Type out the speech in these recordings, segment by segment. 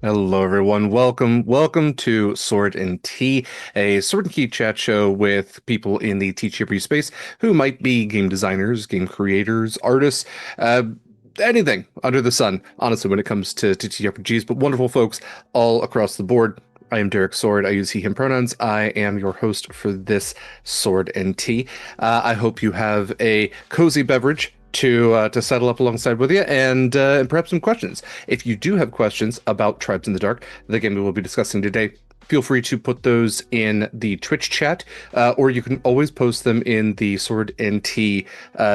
Hello, everyone. Welcome to Sword and Tea, a Sword and Key chat show with people in the TTRPG space who might be game designers, game creators, artists, uh, anything under the sun, honestly, when it comes to TTRPGs, but wonderful folks all across the board. I am Derek Sword. I use he, him pronouns. I am your host for this Sword and Tea. I hope you have a cozy beverage to settle up alongside with you and perhaps some questions. If you do have questions about Tribes in the Dark, the game we will be discussing today, feel free to put those in the Twitch chat, or you can always post them in the Sword and Tea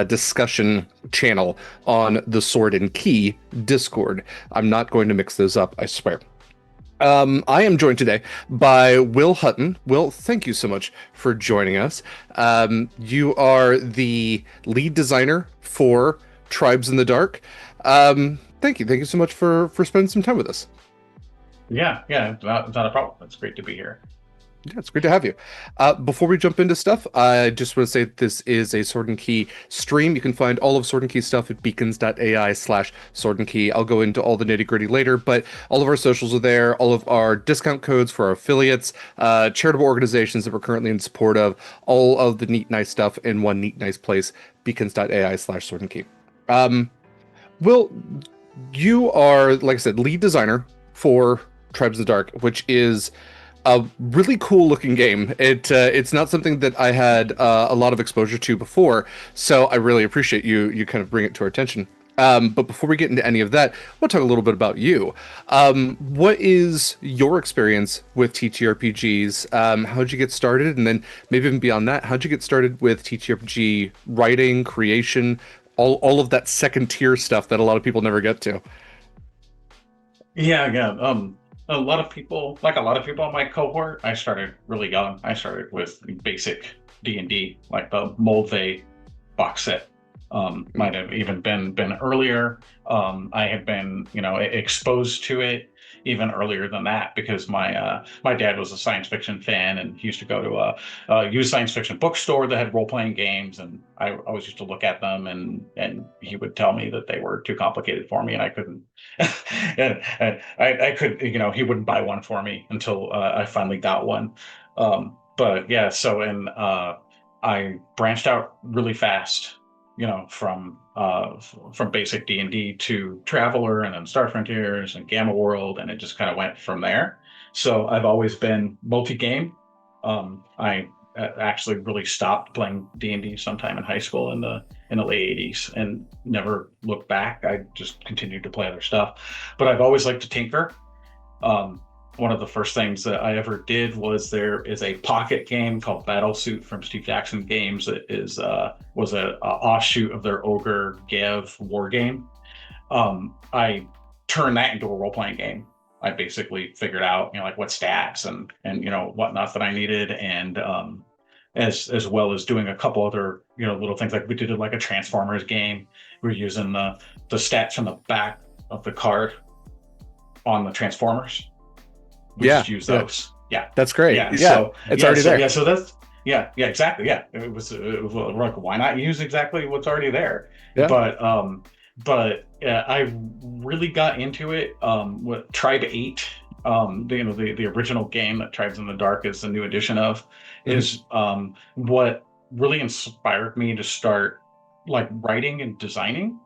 discussion channel on the Sword and Key Discord. I'm not going to mix those up, I swear. I am joined today by Will Hutton. Will, thank you so much for joining us. You are the lead designer for Tribes in the Dark. Thank you. Thank you so much for spending some time with us. Yeah, not a problem. It's great to be here. Yeah, it's great to have you. Before we jump into stuff, I just want to say that this is a Sword and Key stream. You can find all of Sword and Key stuff at beacons.ai/Sword and Key. I'll go into all the nitty gritty later, but all of our socials are there, all of our discount codes for our affiliates, charitable organizations that we're currently in support of, all of the neat, nice stuff in one neat, nice place, beacons.ai/Sword and Key. Um, Will, you are, like I said, lead designer for Tribes in the Dark, which is a really cool looking game. It's not something that I had a lot of exposure to before, so I really appreciate you kind of bring it to our attention. But before we get into any of that, we'll talk a little bit about you. What is your experience with TTRPGs? How'd you get started? And then maybe even beyond that, how'd you get started with TTRPG writing, creation, all of that second tier stuff that a lot of people never get to? Yeah. A lot of people in my cohort, I started really young. I started with basic D&D, like the Moldvay box set. Might have even been earlier. I had been, exposed to it even earlier than that because my dad was a science fiction fan and he used to go to a used science fiction bookstore that had role playing games, and I always used to look at them and he would tell me that they were too complicated for me and I couldn't. I could, he wouldn't buy one for me until I finally got one. But yeah, so and I branched out really fast, from basic D&D to Traveler and then Star Frontiers and Gamma World, and it just kind of went from there. So I've always been multi-game. I actually really stopped playing D&D sometime in high school in the late 80s and never looked back. I just continued to play other stuff, but I've always liked to tinker. Um, One of the first things that I ever did was there is a pocket game called Battlesuit from Steve Jackson Games that is was a offshoot of their Ogre Gav war game. I turned that into a role playing game. I basically figured out, like what stats and whatnot that I needed, and as well as doing a couple other little things, like we did like a Transformers game. We were using the stats from the back of the card on the Transformers. We Yeah, just use yeah, those. Yeah, that's great. yeah. Yeah, So it's already there. so that's yeah, exactly. Yeah, it was like, why not use exactly what's already there? Yeah. But I really got into it with Tribe 8. The original game that Tribes in the Dark is the new edition of, Mhm. is what really inspired me to start like writing and designing.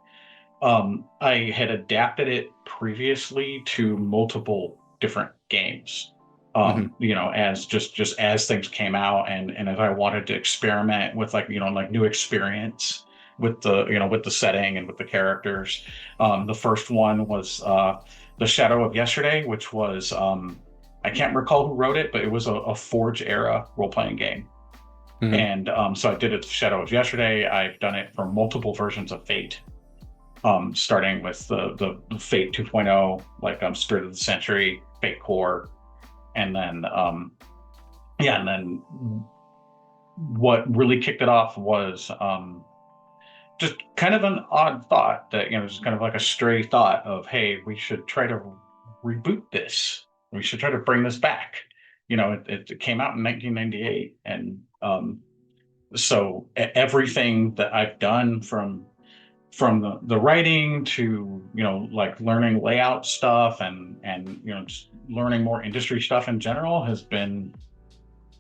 I had adapted it previously to multiple different games. Mhm. As just as things came out, and as I wanted to experiment with like new experience with the setting and with the characters. The first one was The Shadow of Yesterday, which was I can't recall who wrote it, but it was a Forge era role playing game. Mhm. And so I did it Shadow of Yesterday. I've done it for multiple versions of Fate, starting with the Fate 2.0, like Spirit of the Century, Fate Core, and then and then what really kicked it off was just kind of an odd thought that just kind of like a stray thought of, hey, we should try to reboot this. We should try to bring this back. It came out in 1998, and so everything that I've done from the writing to, like learning layout stuff and just learning more industry stuff in general has been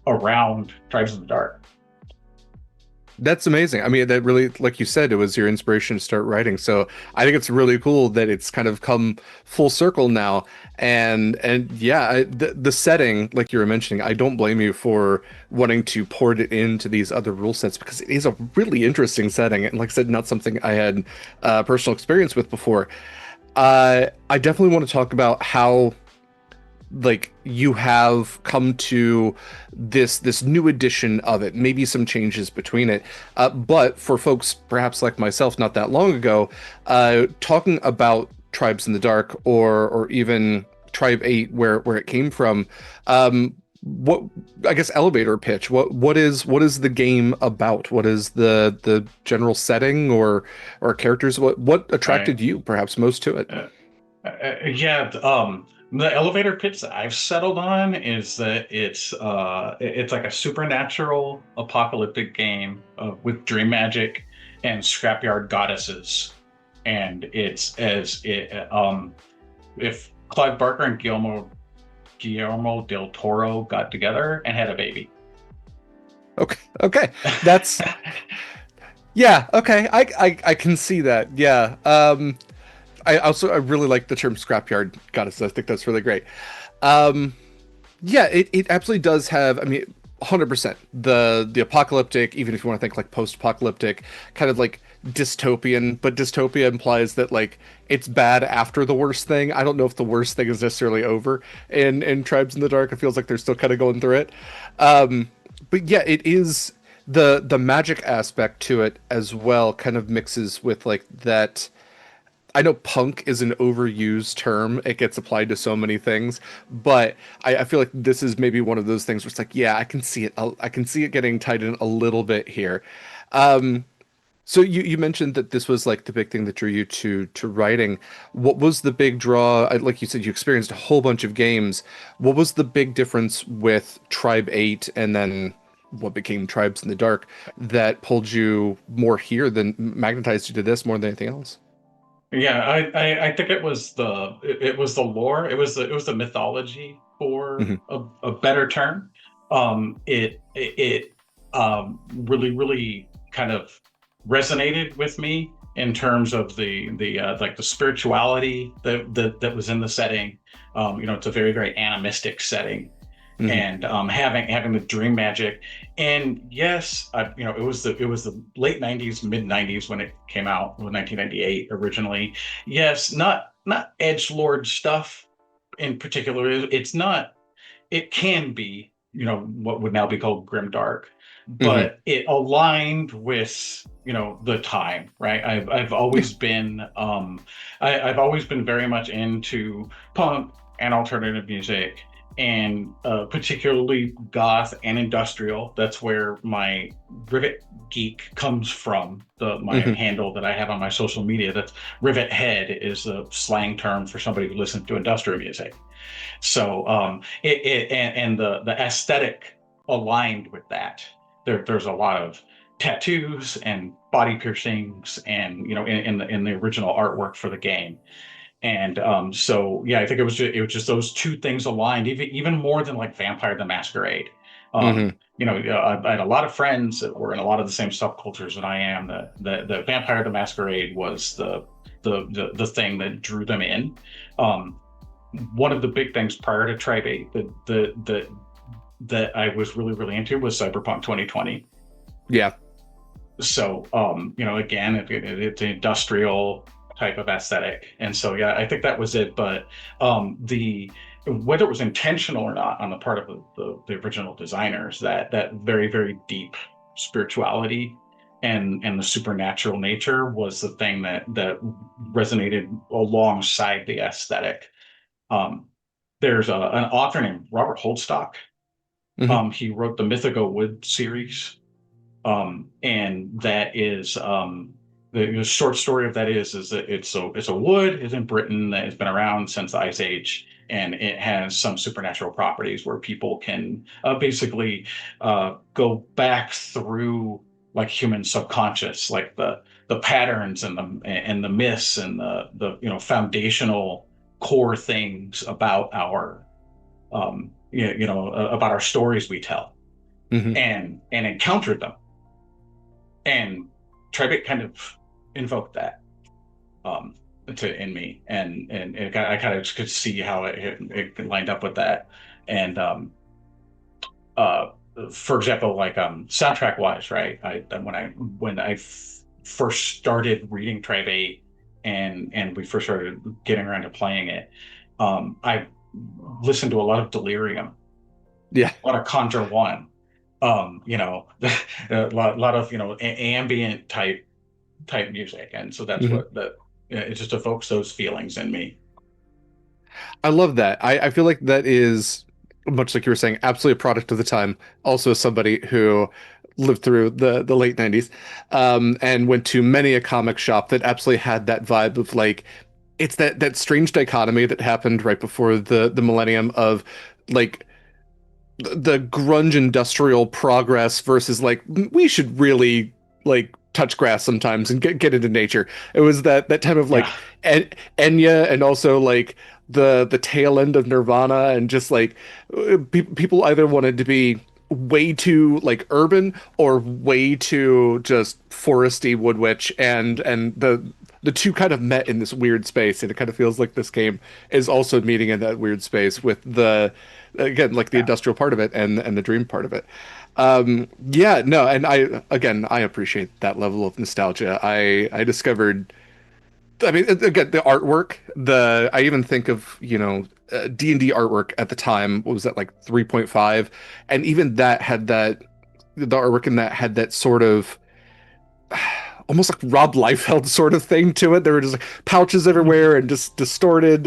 around Tribes in the Dark. That's amazing. I mean, that really, like you said, it was your inspiration to start writing. So I think it's really cool that it's kind of come full circle now. And yeah, the setting, like you were mentioning, I don't blame you for wanting to port it into these other rule sets because it is a really interesting setting. And like I said, not something I had personal experience with before. I definitely want to talk about how like you have come to this new edition of it, maybe some changes between it, but for folks perhaps like myself not that long ago, talking about Tribes in the Dark or even Tribe 8 where it came from, what, I guess, elevator pitch, what is the game about? What is the general setting or characters? What Right. attracted you perhaps most to it? Uh, yeah. The elevator pitch that I've settled on is that it's like a supernatural apocalyptic game with dream magic and scrapyard goddesses, and it's as it if Clive Barker and Guillermo del Toro got together and had a baby. Okay, okay, that's yeah, okay. I can see that. Yeah. I really like the term scrapyard goddess. I think that's really great. Um, yeah, it absolutely does have, I mean, 100% the apocalyptic, even if you want to think like post-apocalyptic, kind of like dystopian, but dystopia implies that like it's bad after the worst thing. I don't know if the worst thing is necessarily over in Tribes in the Dark. It feels like they're still kind of going through it. But yeah, it is the magic aspect to it as well kind of mixes with like that. I know punk is an overused term. It gets applied to so many things, but I feel like this is maybe one of those things where it's like, yeah, I can see it. I can see it getting tied in a little bit here. Um, so you mentioned that this was like the big thing that drew you to writing. What was the big draw? Like you said, you experienced a whole bunch of games. What was the big difference with Tribe 8 and then what became Tribes in the Dark that pulled you more here than magnetized you to this more than anything else? Yeah, I think it was the lore. It was the mythology for Hmm. a better term. It really kind of resonated with me in terms of the like the spirituality that was in the setting. It's a very very animistic setting, Hmm. and having the dream magic. And yes, it was the late 90s, mid 90s when it came out, 1998 originally. Yes, not edge lord stuff in particular. It's not. It can be, what would now be called grimdark, Hmm. but it aligned with, the time, right? I've Yeah. always been I've always been very much into punk and alternative music, and particularly goth and industrial. That's where my Rivet Geek comes from. My Hmm. handle that I have on my social media. That's Rivet Head is a slang term for somebody who listens to industrial music. So and the aesthetic aligned with that. There's a lot of tattoos and body piercings, and in the original artwork for the game. And so yeah, I think it was just those two things aligned, even more than like Vampire the Masquerade. Hmm. I had a lot of friends that were in a lot of the same subcultures that I am. The Vampire the Masquerade was the thing that drew them in. Um, One of the big things prior to Tribe 8 that I was really really into was Cyberpunk 2020. Yeah. So again, it's an industrial type of aesthetic, and so yeah, I think that was it. But the whether it was intentional or not on the part of the original designers, that very very deep spirituality and the supernatural nature was the thing that resonated alongside the aesthetic. um, there's an author named Robert Holdstock. Hmm. He wrote the Mythica Wood series, and that is the short story of that is that it's a wood is in Britain that has been around since the Ice Age, and it has some supernatural properties where people can basically go back through like human subconscious, like the patterns and the myths and the foundational core things about our about our stories we tell, Hmm. and encountered them, and Tribe kind of invoked that um in me, and I kind of could see how it lined up with that. And uh for example, like soundtrack wise, right? When I first started reading Tribe 8, and we first started getting around to playing it, I listened to a lot of Delirium, Yeah. a lot of Conjure One, a lot of ambient type music, and so that's Hmm. what it just evokes those feelings in me. I love that. I feel like that is, much like you were saying, absolutely a product of the time. Also, somebody who lived through the late 90s, and went to many a comic shop that absolutely had that vibe of like, it's that strange dichotomy that happened right before the millennium of like the grunge industrial progress versus like we should really like touch grass sometimes and get into nature. It was that time of Yeah, like Enya, and also like the tail end of Nirvana, and just like people either wanted to be way too like urban or way too just foresty wood witch, and the two kind of met in this weird space, and it kind of feels like this game is also meeting in that weird space with the, again, like the yeah, industrial part of it and the dream part of it. Yeah, no, and I appreciate that level of nostalgia. I discovered, I mean, again, the artwork, I even think of, D&D artwork at the time, what was that, like 3.5? And even that had the artwork in that had that sort of almost like Rob Liefeld sort of thing to it. There were just like pouches everywhere and just distorted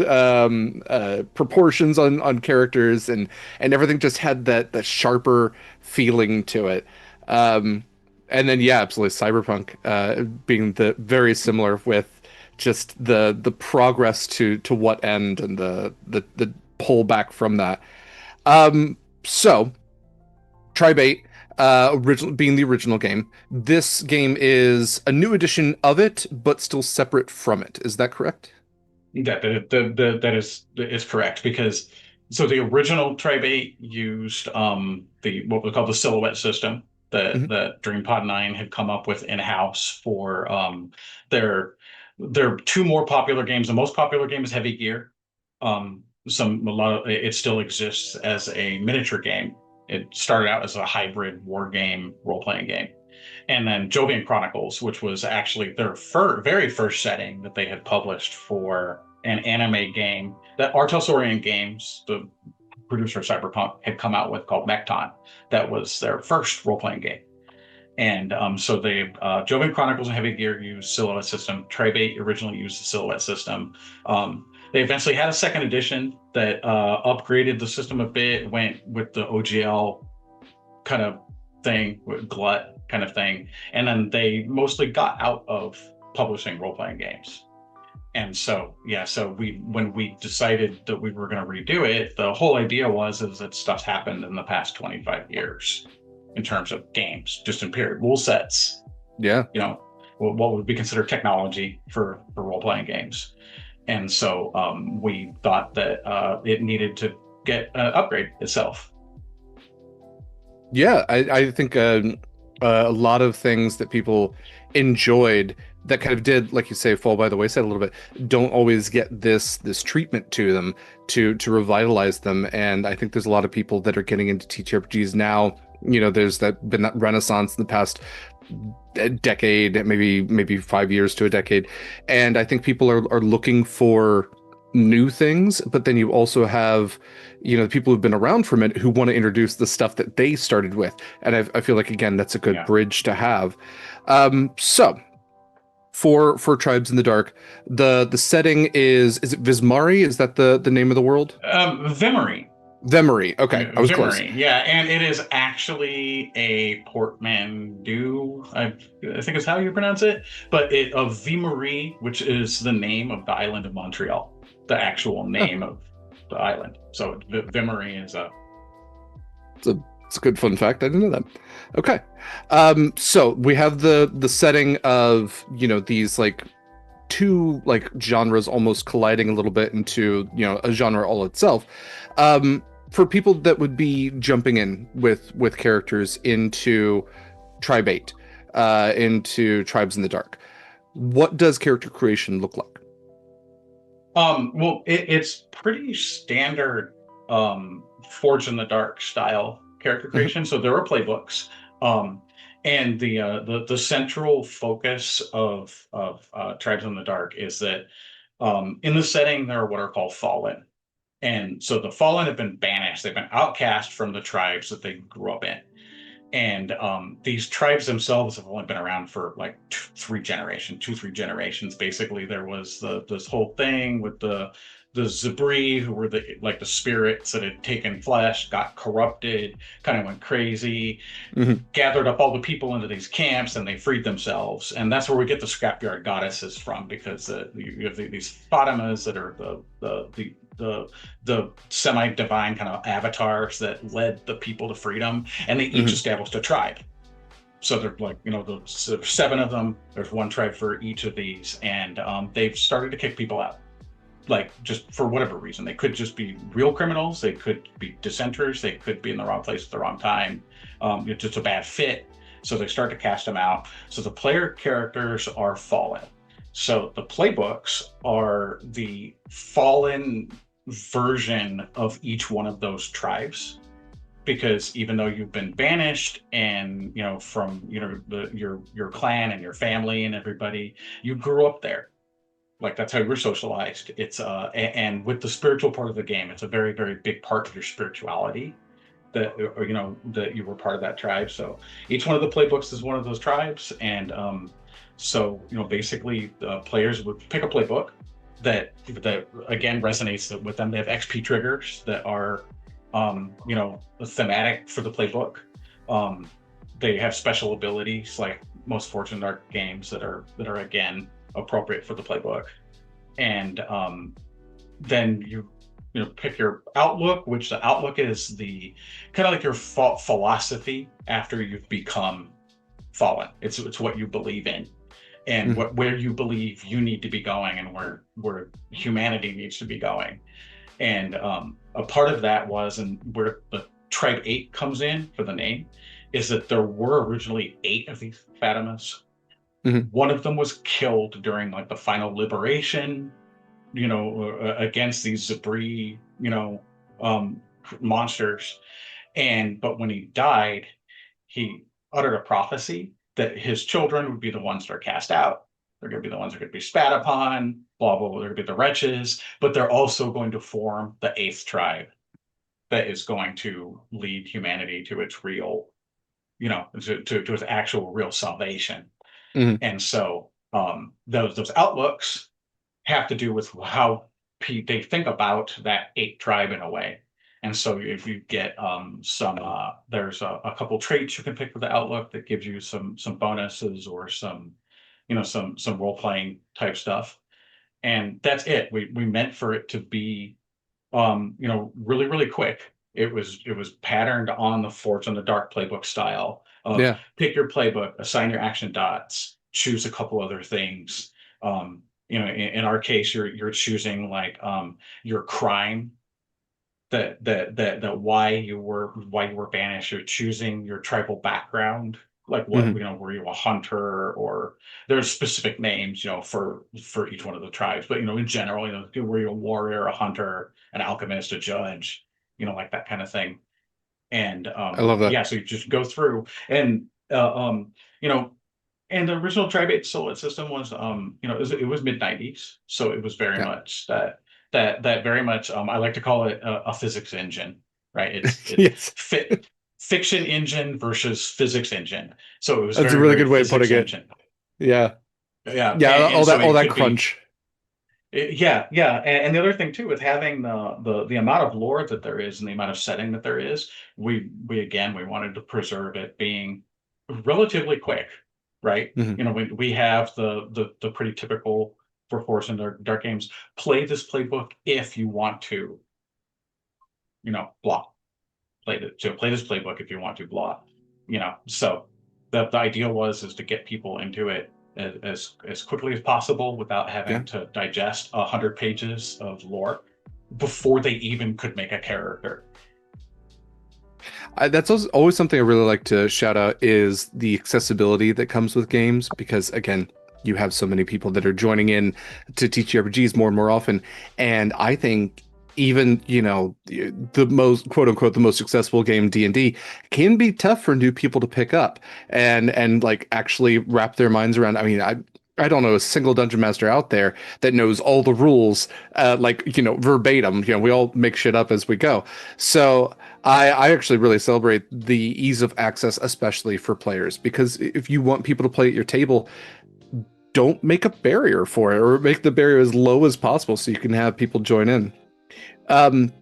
proportions on characters, and everything just had that sharper feeling to it. Um, and then yeah, absolutely Cyberpunk being the very similar with just the progress to what end and the pullback from that. So Tribate, original being the original game. This game is a new edition of it, but still separate from it. Is that correct? that is correct, because so the original Tribe 8 used the what we call the silhouette system that Hmm. that DreamPod 9 had come up with in-house for their their two more popular games. The most popular game is Heavy Gear. A lot of it still exists as a miniature game. It started out as a hybrid war game, role-playing game. And then Jovian Chronicles, which was actually their very first setting that they had published for an anime game that Artelsorian Games, the producer of Cyberpunk, had come out with, called Mechton. That was their first role-playing game. And so they Jovian Chronicles and Heavy Gear used Silhouette system. Tribate originally used the Silhouette system. They eventually had a second edition that upgraded the system a bit, went with the OGL kind of thing, with glut kind of thing, and then they mostly got out of publishing role-playing games. And so yeah, so when we decided that we were going to redo it, the whole idea is that stuff's happened in the past 25 years in terms of games, just in period rule sets, Yeah. you know, what would be considered technology for role-playing games. And so we thought that it needed to get an upgrade itself. Yeah, I think a lot of things that people enjoyed that kind of did, like you say, fall by the wayside a little bit, don't always get this treatment to them to revitalize them. And I think there's a lot of people that are getting into TTRPGs now. There's been that renaissance in the past decade, maybe 5 years to a decade, and I think people are looking for new things. But then you also have, the people who've been around from it who want to introduce the stuff that they started with, and I feel like again that's a good Yeah. bridge to have. So for Tribes in the Dark, the setting is it Vismari? Is that the name of the world? Vimmery. Vemory. Okay, I was close. Vimmery, yeah, and it is actually a portmanteau. I think is how you pronounce it, but of Vimmery, which is the name of the island of Montreal, the actual Oh, name of the island. So Vimmery is a it's a It's a good fun fact. I didn't know that. Okay. So we have the setting of, these like two like genres almost colliding a little bit into, a genre all itself. For people that would be jumping in with characters into Tribe 8, into Tribes in the Dark, what does character creation look like? Well, it's pretty standard Forge in the Dark style character Hmm. creation. So there are playbooks, um, and the central focus of Tribes in the Dark is that in the setting there are what are called fallen, and so the fallen have been banished. They've been outcast from the tribes that they grew up in. And these tribes themselves have only been around for like two, 3 generations. Basically, there was this whole thing with the Zabri, who were the spirits that had taken flesh, got corrupted, kind of went crazy, Hmm. gathered up all the people into these camps, and they freed themselves. And that's where we get the scrapyard goddesses from, because you have these Fatimas that are the semi-divine kind of avatars that led the people to freedom, and they each Hmm. established a tribe. So they're like, there's 7 of them. There's one tribe for each of these, and they've started to kick people out, like just for whatever reason. They could just be real criminals. They could be dissenters. They could be in the wrong place at the wrong time. It's just a bad fit. So they start to cast them out. So the player characters are fallen. So the playbooks are the fallen version of each one of those tribes, because even though you've been banished and from your clan and your family and everybody, you grew up there. Like that's how we're socialized. It's and with the spiritual part of the game, it's a very, very big part of your spirituality that, or that you were part of that tribe. So each one of the playbooks is one of those tribes. And so basically the players would pick a playbook that again resonates with them. They have XP triggers that are thematic for the playbook. um they have special abilities like most Fortune Dark games that are again appropriate for the playbook. And then you pick your outlook, which the outlook is the kind of like your philosophy after you've become fallen. It's what you believe in, and Hmm. where you believe you need to be going, and where humanity needs to be going. And a part of that was, and where the tribe 8 comes in for the name, is that there were originally 8 of these Fatimas. Hmm. One of them was killed during like the final liberation, against these Zabri, um, monsters. And but when he died, he uttered a prophecy that his children would be the ones that are cast out. They're going to be the ones that are going to be spat upon, blah, blah, blah. They're going to be the wretches, but they're also going to form the 8th tribe that is going to lead humanity to its real, to its actual real salvation. Hmm. And so those outlooks have to do with how they think about that 8 tribe in a way. And so if you get there's a couple traits you can pick with the outlook that gives you some bonuses, or some role playing type stuff. And that's it. We meant for it to be really, really quick. It was patterned on the Forge in the Dark playbook style of Yeah. pick your playbook, assign your action dots, choose a couple other things. In our case, you're choosing like your crime, that why you were banished. You're choosing your tribal background, like what, Hmm. were you a hunter, or there's specific names, for each one of the tribes. But in general, were you a warrior, a hunter, an alchemist, a judge, like that kind of thing. And I love that. yeah, so you just go through, and you know and the original Tri-Bait Solid system was, it was mid-90s, so it was very Yeah. much that very much, I like to call it a physics engine, right? It's Yes. fiction engine versus physics engine. So it was That's a very, really very good way of physics putting it. engine. Yeah. Yeah, Yeah, and so all it that could be. crunch. Yeah, yeah, and the other thing too, with having the amount of lore that there is and the amount of setting that there is, we wanted to preserve it being relatively quick, right? Hmm. We have the pretty typical for Force and Dark games. Play this playbook if you want to, blah. play this playbook if you want to, blah, So the idea is to get people into it as quickly as possible without Yeah. having to digest 100 pages of lore before they even could make a character. That's always something I really like to shout out is the accessibility that comes with games because again, you have so many people that are joining in to teach RPGs more and more often, and I think even the most quote unquote the most successful game D&D can be tough for new people to pick up and like actually wrap their minds around. I mean, I don't know a single dungeon master out there that knows all the rules like verbatim. We all make shit up as we go. So I actually really celebrate the ease of access, especially for players, because if you want people to play at your table, don't make a barrier for it or make the barrier as low as possible so you can have people join in. Um,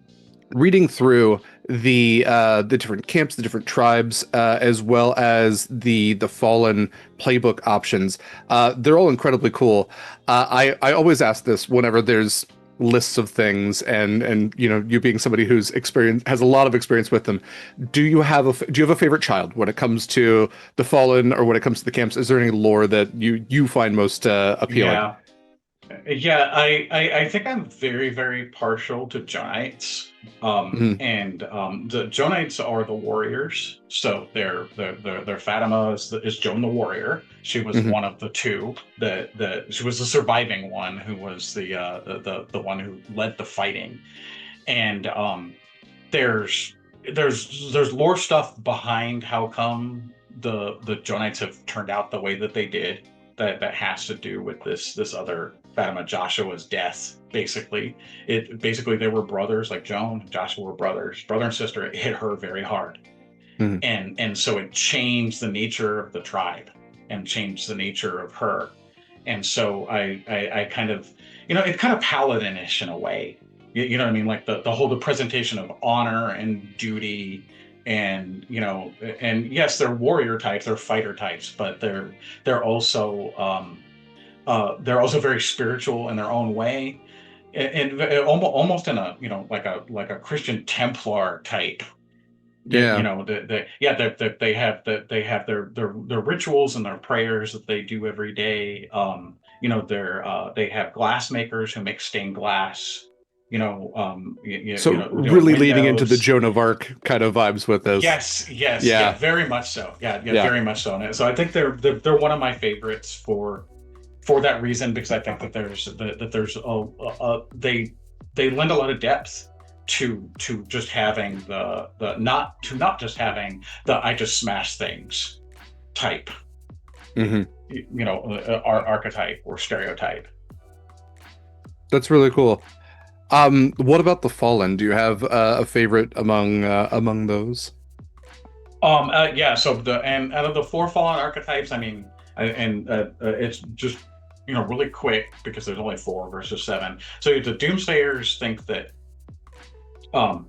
Reading through the different camps, the different tribes, as well as the fallen playbook options. They're all incredibly cool. I always ask this whenever there's lists of things, and you being somebody who's experience has a lot of experience with them. Do you have a favorite child when it comes to the fallen or when it comes to the camps? Is there any lore that you find most appealing? Yeah. Yeah, I think I'm very, very partial to Jonites. Mhm, The Jonites are the warriors. So their Fatima is Joan the warrior. She was mhm. one of the two that she was the surviving one who was the one who led the fighting. And there's there's lore stuff behind how come the Jonites have turned out the way that they did that has to do with this other Fatima Joshua's death. Basically they were brothers, like Joan and Joshua were brothers, brother and sister. It hit her very hard, Mhm. and so it changed the nature of the tribe and changed the nature of her. And so I kind of, it's kind of paladinish in a way. You know what I mean? Like the presentation of honor and duty, and yes, they're warrior types, they're fighter types, but they're also they're also very spiritual in their own way, and almost in a like a Christian Templar type. Yeah. Yeah, they have their rituals and their prayers that they do every day. They have glass makers who make stained glass. So really leaning into the Windows. Joan of Arc kind of vibes with this. Yes, yes, yeah, Yeah. very much so. Yeah, Yeah. very much so. And so I think they're one of my favorites for that reason, because I think that there's they lend a lot of depth to just having the not just having the I just smash things type, Hmm. archetype or stereotype. That's really cool. What about the Fallen? Do you have a favorite among those? Yeah, so the and out of the four fallen archetypes, I mean, it's just really quick because there's only four versus seven. So the Doomsayers think that um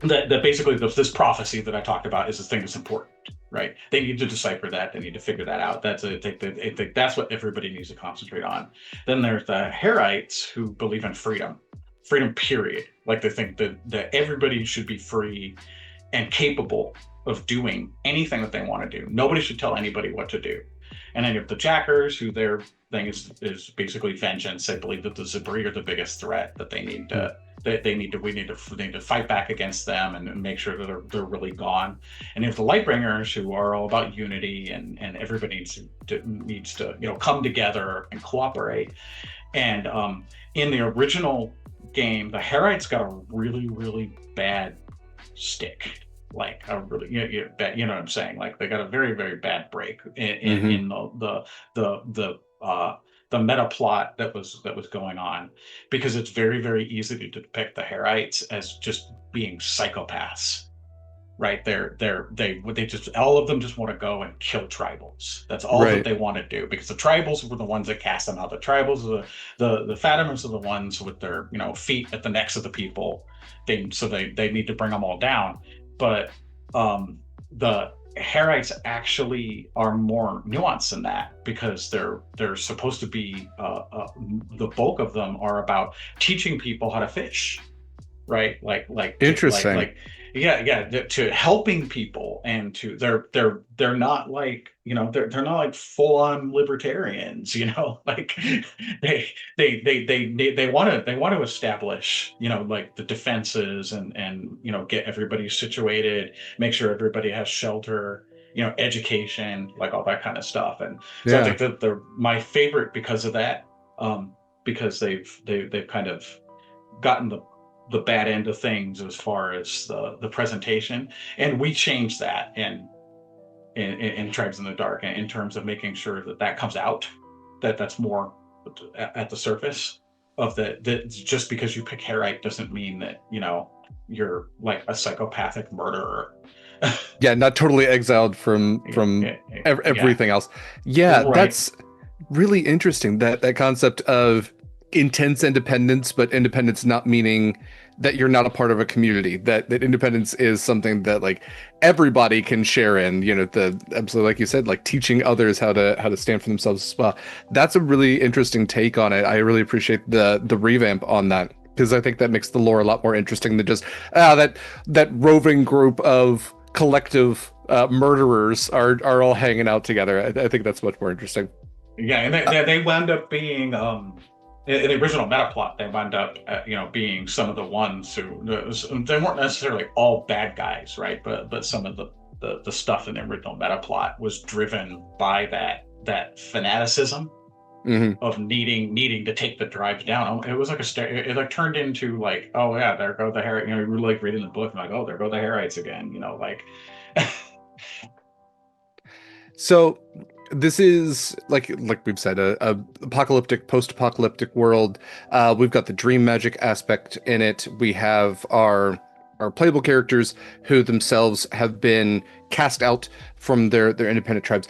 that basically this prophecy that I talked about is the thing that's important, right? They need to decipher that. They need to figure that out. I think that's what everybody needs to concentrate on. Then there's the Herites who believe in freedom, period. Like they think that everybody should be free and capable of doing anything that they want to do. Nobody should tell anybody what to do. And then you have the Jackers, who their thing is basically vengeance. They believe that the Zabri are the biggest threat, that they need Hmm. to we need to fight back against them and make sure that they're really gone. And you have the Lightbringers, who are all about unity, and everybody needs to come together and cooperate. And in the original game, the Herites got a really, really bad stick. Like a really, you know what I'm saying? Like they got a very, very bad break Hmm. in the meta plot that was going on, because it's very, very easy to depict the Herites as just being psychopaths, right? They just, all of them just want to go and kill tribals. That's all that Right. they want to do, because the tribals were the ones that cast them out. The tribals are the Fatimas are the ones with their feet at the necks of the people. They need to bring them all down. But the Herites actually are more nuanced than that, because they're supposed to be the bulk of them are about teaching people how to fish, right? Like Interesting. yeah, to helping people, and to they're not like, they're not like full on libertarians, like they they want to establish, like the defenses, and get everybody situated, make sure everybody has shelter, education, like all that kind of stuff. And so I Yeah. think that they're my favorite because of that, because they've kind of gotten the bad end of things as far as the presentation, and we changed that in Tribes in the Dark, in terms of making sure that that comes out, that's more at the surface of that just because you pick Harite doesn't mean that you're like a psychopathic murderer. Yeah, not totally exiled Yeah, from yeah, yeah, everything else. Yeah, right. that's really interesting, that concept of intense independence, but independence not meaning that you're not a part of a community. That independence is something that like everybody can share in. The absolutely, like you said, like teaching others how to stand for themselves as well. That's a really interesting take on it. I really appreciate the revamp on that, because I think that makes the lore a lot more interesting than just that roving group of collective murderers are all hanging out together. I think that's much more interesting. Yeah, and Uh, they wound up being, in the original meta plot, they wound up being some of the ones who, they weren't necessarily all bad guys, right? But some of the stuff in the original meta plot was driven by that fanaticism mhm. of needing to take the tribes down. It was like it like turned into like, oh yeah, there go the Harrites. You were like reading the book and like, oh, there go the Harrites again. Like. So this is like we've said, a apocalyptic, post-apocalyptic world. We've got the dream magic aspect in it. We have our playable characters who themselves have been cast out from their independent tribes.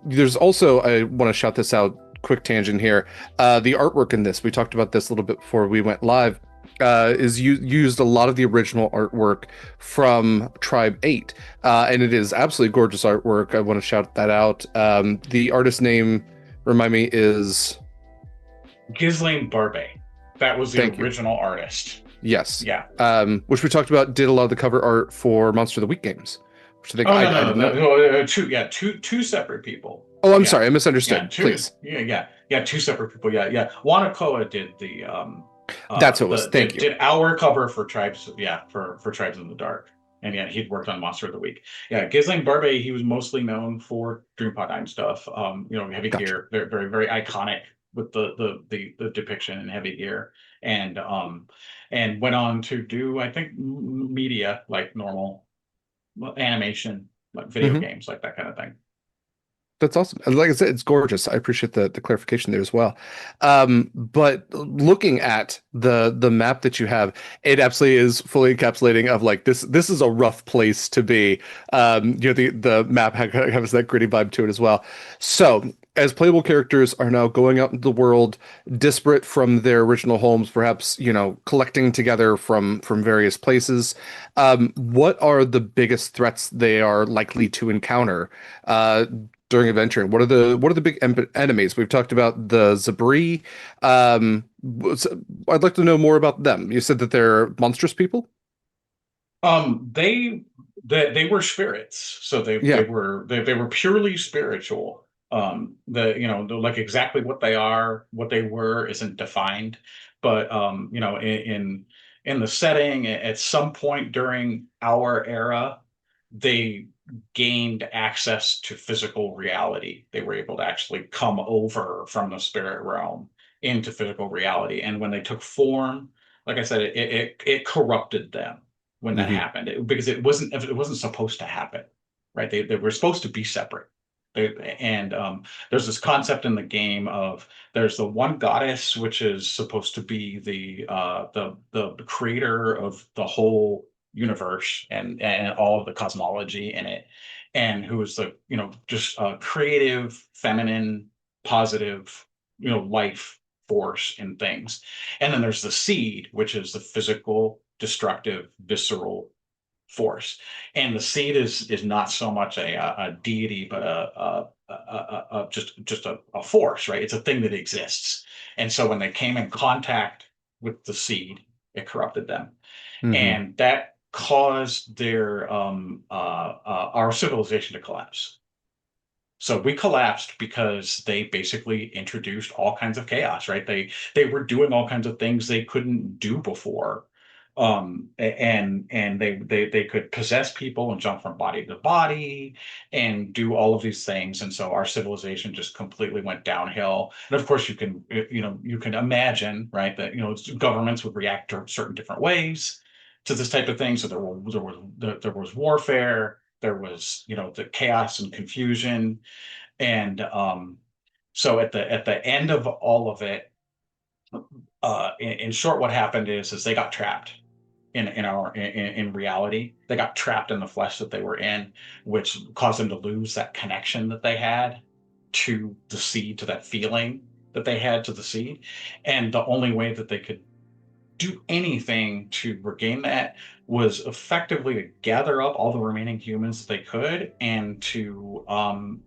There's also, I want to shout this out. Quick tangent here. The artwork in this, we talked about this a little bit before we went live. Is used a lot of the original artwork from Tribe 8, and it is absolutely gorgeous artwork. I want to shout that out. The artist name, remind me, is Ghislaine Barbe. That was the thank you. original artist. Yes. Yeah. Which we talked about, did a lot of the cover art for Monster of the Week games, which I think Oh I no, didn't know. two separate people. Oh, I'm Yeah, sorry, I yeah, misunderstood. Please. two separate people. Yeah. Wanakoa did That's what it was. Thank you. did our cover for Tribes. Yeah, for Tribes in the Dark, and yeah, he'd worked on Monster of the Week. Yeah, Ghislaine Barbe, he was mostly known for Dreampod Nine stuff. Heavy Gotcha. Gear, very very very iconic with the depiction in Heavy Gear, and went on to do, I think, media like normal animation, like video Mhm. games, like that kind of thing. That's awesome. And like I said, it's gorgeous. I appreciate the clarification there as well. But looking at the map that you have, it absolutely is fully encapsulating of like this is a rough place to be. The map has that gritty vibe to it as well. So as playable characters are now going out into the world, disparate from their original homes, perhaps collecting together from various places. What are the biggest threats they are likely to encounter? During adventuring? What are the big enemies? We've talked about the Zabri. I'd like to know more about them. You said that they're monstrous people? Um, they they were spirits, so Yeah. they were purely spiritual. Like exactly what they are, what they were isn't defined, but in the setting, at some point during our era, they gained access to physical reality. They were able to actually come over from the spirit realm into physical reality, and when they took form, like I said, it corrupted them when that Hmm. happened, because it wasn't supposed to happen, right? They were supposed to be separate. And there's this concept in the game of, there's the one goddess which is supposed to be the creator of the whole universe, and all of the cosmology in it, and who is the just a creative, feminine, positive, life force in things. And then there's the seed, which is the physical, destructive, visceral force. And the seed is not so much a deity, but just a force, right? It's a thing that exists. And so when they came in contact with the seed, It corrupted them, Hmm. and that caused our civilization to collapse. So we collapsed because they basically introduced all kinds of chaos, right? They were doing all kinds of things they couldn't do before. And they could possess people and jump from body to body and do all of these things. And so our civilization just completely went downhill. And of course you can imagine, right, that governments would react to certain different ways to this type of thing. So there was warfare, there was, the chaos and confusion. And so at the end of all of it, in short, what happened is they got trapped in reality. They got trapped in the flesh that they were in, which caused them to lose that connection that they had to the seed, to that feeling that they had to the seed. And the only way that they could do anything to regain that was effectively to gather up all the remaining humans that they could and to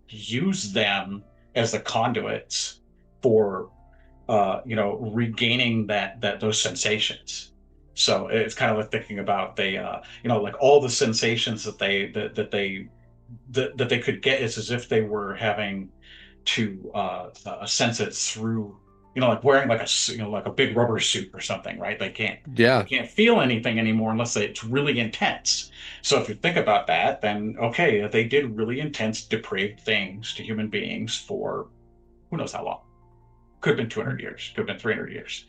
use them as the conduits for regaining that those sensations. So it's kind of like thinking about like all the sensations that they could get is as if they were having to sense it through, like wearing like like a big rubber suit or something, right? They Yeah. can't feel anything anymore unless it's really intense. So if you think about that, then okay, they did really intense, depraved things to human beings for who knows how long. Could have been 200 years, could have been 300 years.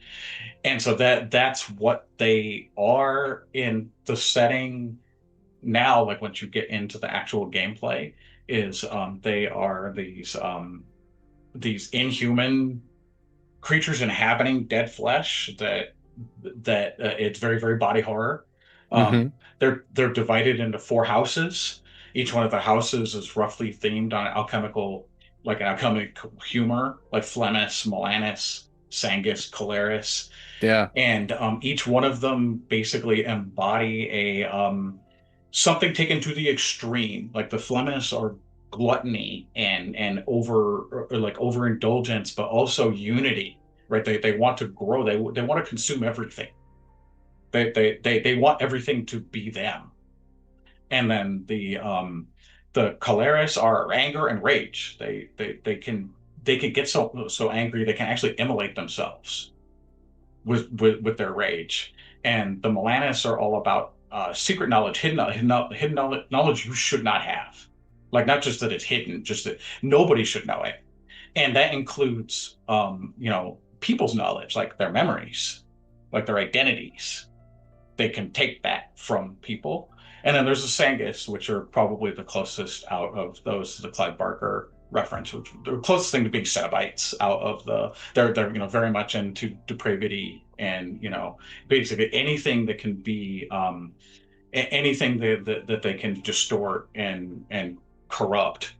And so that's what they are in the setting now. Like once you get into the actual gameplay, is they are these inhuman creatures inhabiting dead flesh that it's very, very body horror. Hmm. They're divided into four houses. Each one of the houses is roughly themed on like an alchemic humor, like Flemis, Melanus, Sangus, Caleris, Yeah. and each one of them basically embody a something taken to the extreme. Like the Flemis are gluttony and or like overindulgence, but also unity, right? They want to grow. They want to consume everything. They want everything to be them. And then the Caleris are anger and rage. They can get so angry they can actually immolate themselves with their rage. And the Melanis are all about secret knowledge, hidden knowledge you should not have. Like not just that it's hidden, just that nobody should know it. And that includes, people's knowledge, like their memories, like their identities. They can take that from people. And then there's the Sangus, which are probably the closest out of those to the Clive Barker reference, which the closest thing to being Cenobites out of they're very much into depravity and basically anything that can be anything that they can distort and corrupt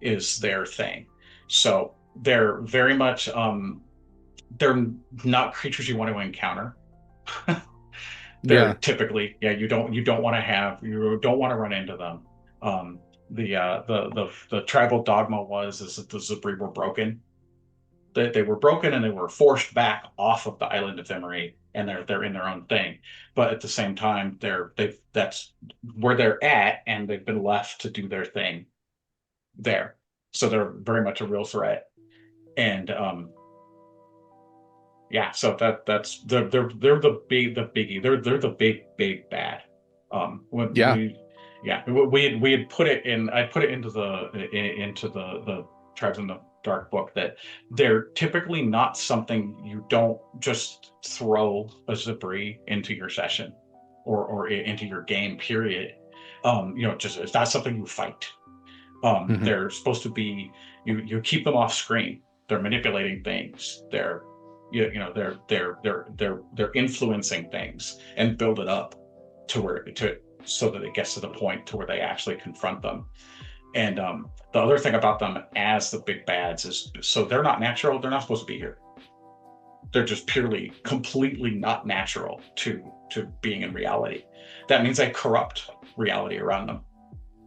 is their thing. So they're very much they're not creatures you want to encounter. They're Yeah. typically, yeah, you don't want to run into them. The tribal dogma was is that the Zubri were broken. That they were broken and they were forced back off of the island of Emery, and they're in their own thing. But at the same time, they've that's where they're at, and they've been left to do their thing there. So they're very much a real threat. And yeah, so that's they're the biggie. They're the big bad. When Yeah. we had put it in. I put it into into the Tribes in the Dark book that they're typically not something you don't just throw a Zabri into your session or into your game. Period. Just it's not something you fight. Hmm. They're supposed to be you keep them off screen. They're manipulating things. They're influencing things and build it up to so that it gets to the point to where they actually confront them. And the other thing about them as the big bads is so they're not natural. They're not supposed to be here. They're just purely, completely not natural to being in reality. That means they corrupt reality around them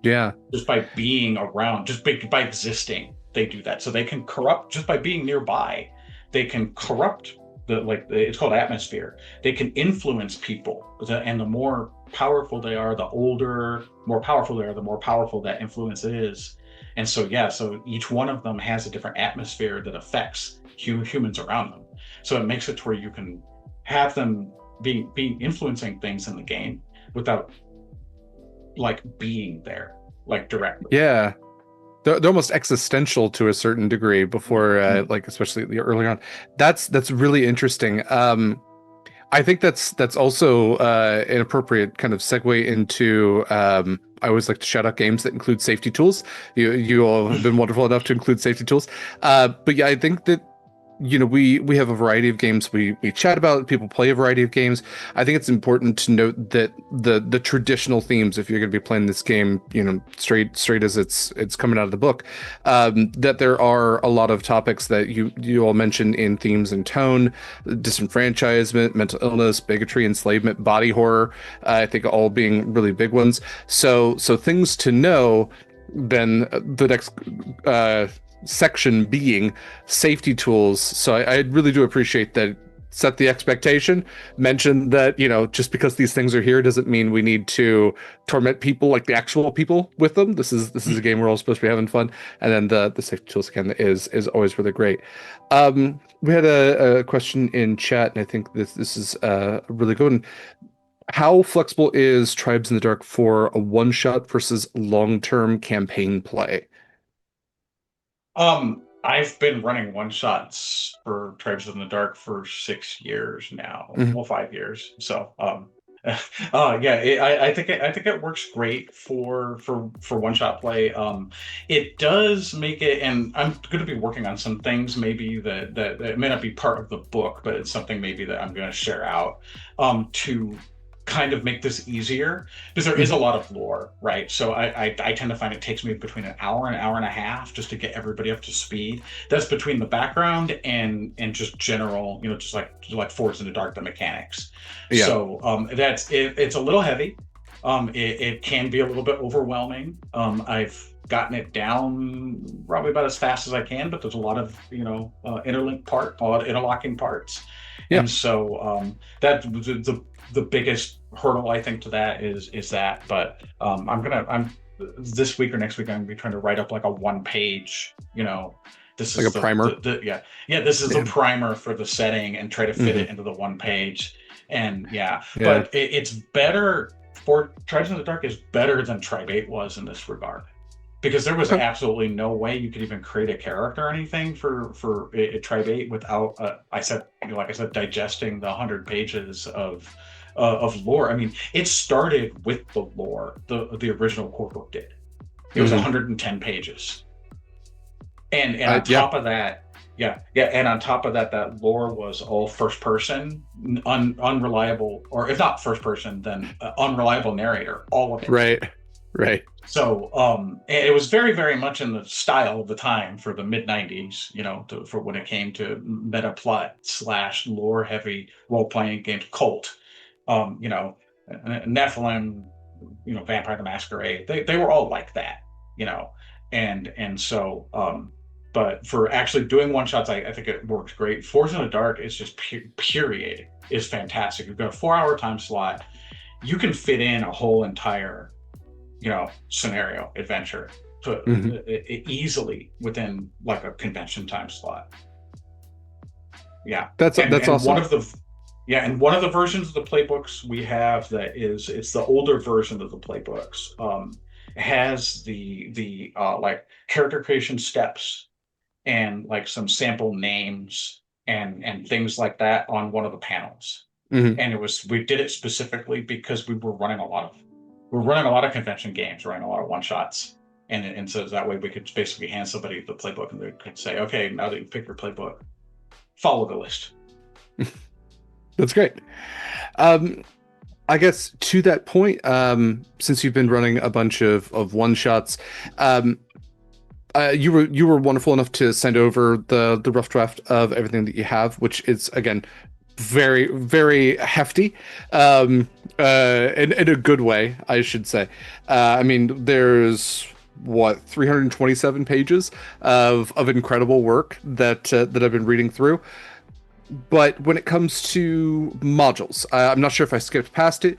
Yeah. just by being around, by existing. They do that, so they can corrupt just by being nearby. They can corrupt. it's called atmosphere. They can influence people, and the more powerful they are, the more powerful they are, the more powerful that influence is. And so yeah, so each one of them has a different atmosphere that affects humans around them. So it makes it to where you can have them being influencing things in the game without like being there like directly. Yeah. They're almost existential to a certain degree before, Mm-hmm. like especially early on. That's really interesting. I think that's also an appropriate kind of segue into. I always like to shout out games that include safety tools. You all have been wonderful enough to include safety tools. But yeah, I think that we have a variety of games we chat about. People play a variety of games. I think it's important to note that the traditional themes, if you're going to be playing this game, straight as it's coming out of the book, that there are a lot of topics that you all mentioned in themes and tone: disenfranchisement, mental illness, bigotry, enslavement, body horror. I think all being really big ones. So things to know. Then the next section being safety tools. So I really do appreciate that. Set the expectation, mention that, just because these things are here doesn't mean we need to torment people like the actual people with them. This is a game we're all supposed to be having fun. And then the safety tools again is always really great. We had a question in chat, and I think this is a really good one. How flexible is Tribes in the Dark for a one shot versus long-term campaign play? I've been running one shots for Tribes in the Dark for 6 years now, Mhm. well, 5 years. So, yeah, I think it works great for one shot play. It does make it, and I'm going to be working on some things maybe that it may not be part of the book, but it's something maybe that I'm going to share out, to kind of make this easier because there is a Mhm. lot of lore, right? So I tend to find it takes me between an hour and a half just to get everybody up to speed. That's between the background and just general, just like Forged in the Dark, the mechanics. Yeah. So that's it, it's a little heavy. It can be a little bit overwhelming. I've gotten it down probably about as fast as I can, but there's a lot of a lot of interlocking parts, Yeah. and so that the biggest hurdle I think to that is that. But I'm this week or next week I'm gonna be trying to write up like a one page. This Like a is primer. yeah, this is a Yeah. primer for the setting and try to fit Hmm. it into the one page. And yeah, Yeah. but it's better for Tribes in the Dark is better than Tribe 8 was in this regard because there was Okay. absolutely no way you could even create a character or anything for Tribe 8 without like I said, digesting the 100 pages of lore. I mean, it started with the lore. The original core book did. It was Hmm. 110 pages, and I on Yeah. top of that, yeah, and on top of that, that lore was all first person, unreliable, or if not first person, then unreliable narrator, all of it. Right. Right. So it was very, very much in the style of the time for the mid '90s, for when it came to meta plot slash lore heavy role playing games, cult, Nephilim, Vampire the Masquerade. They were all like that, you know, and so but for actually doing one shots, I think it works great. Forge in the Dark is just period is fantastic. You've got a 4 hour time slot. You can fit in a whole entire scenario adventure to Hmm. easily within like a convention time slot. Yeah, That's and one awesome. of the one of the versions of the playbooks we have that is it's the older version of the playbooks, has the like character creation steps and like some sample names and things like that on one of the panels. Hmm. And we did it specifically because we're running a lot of convention games, running a lot of one shots. And so that way we could basically hand somebody the playbook and they could say, okay, now that you pick your playbook, follow the list. That's great. Um, I guess to that point, since you've been running a bunch of one shots, um, you were wonderful enough to send over the rough draft of everything that you have, which is again very very hefty, in a good way, I should say. I mean, there's what 327 pages of incredible work that I've been reading through. But when it comes to modules, I'm not sure if I skipped past it.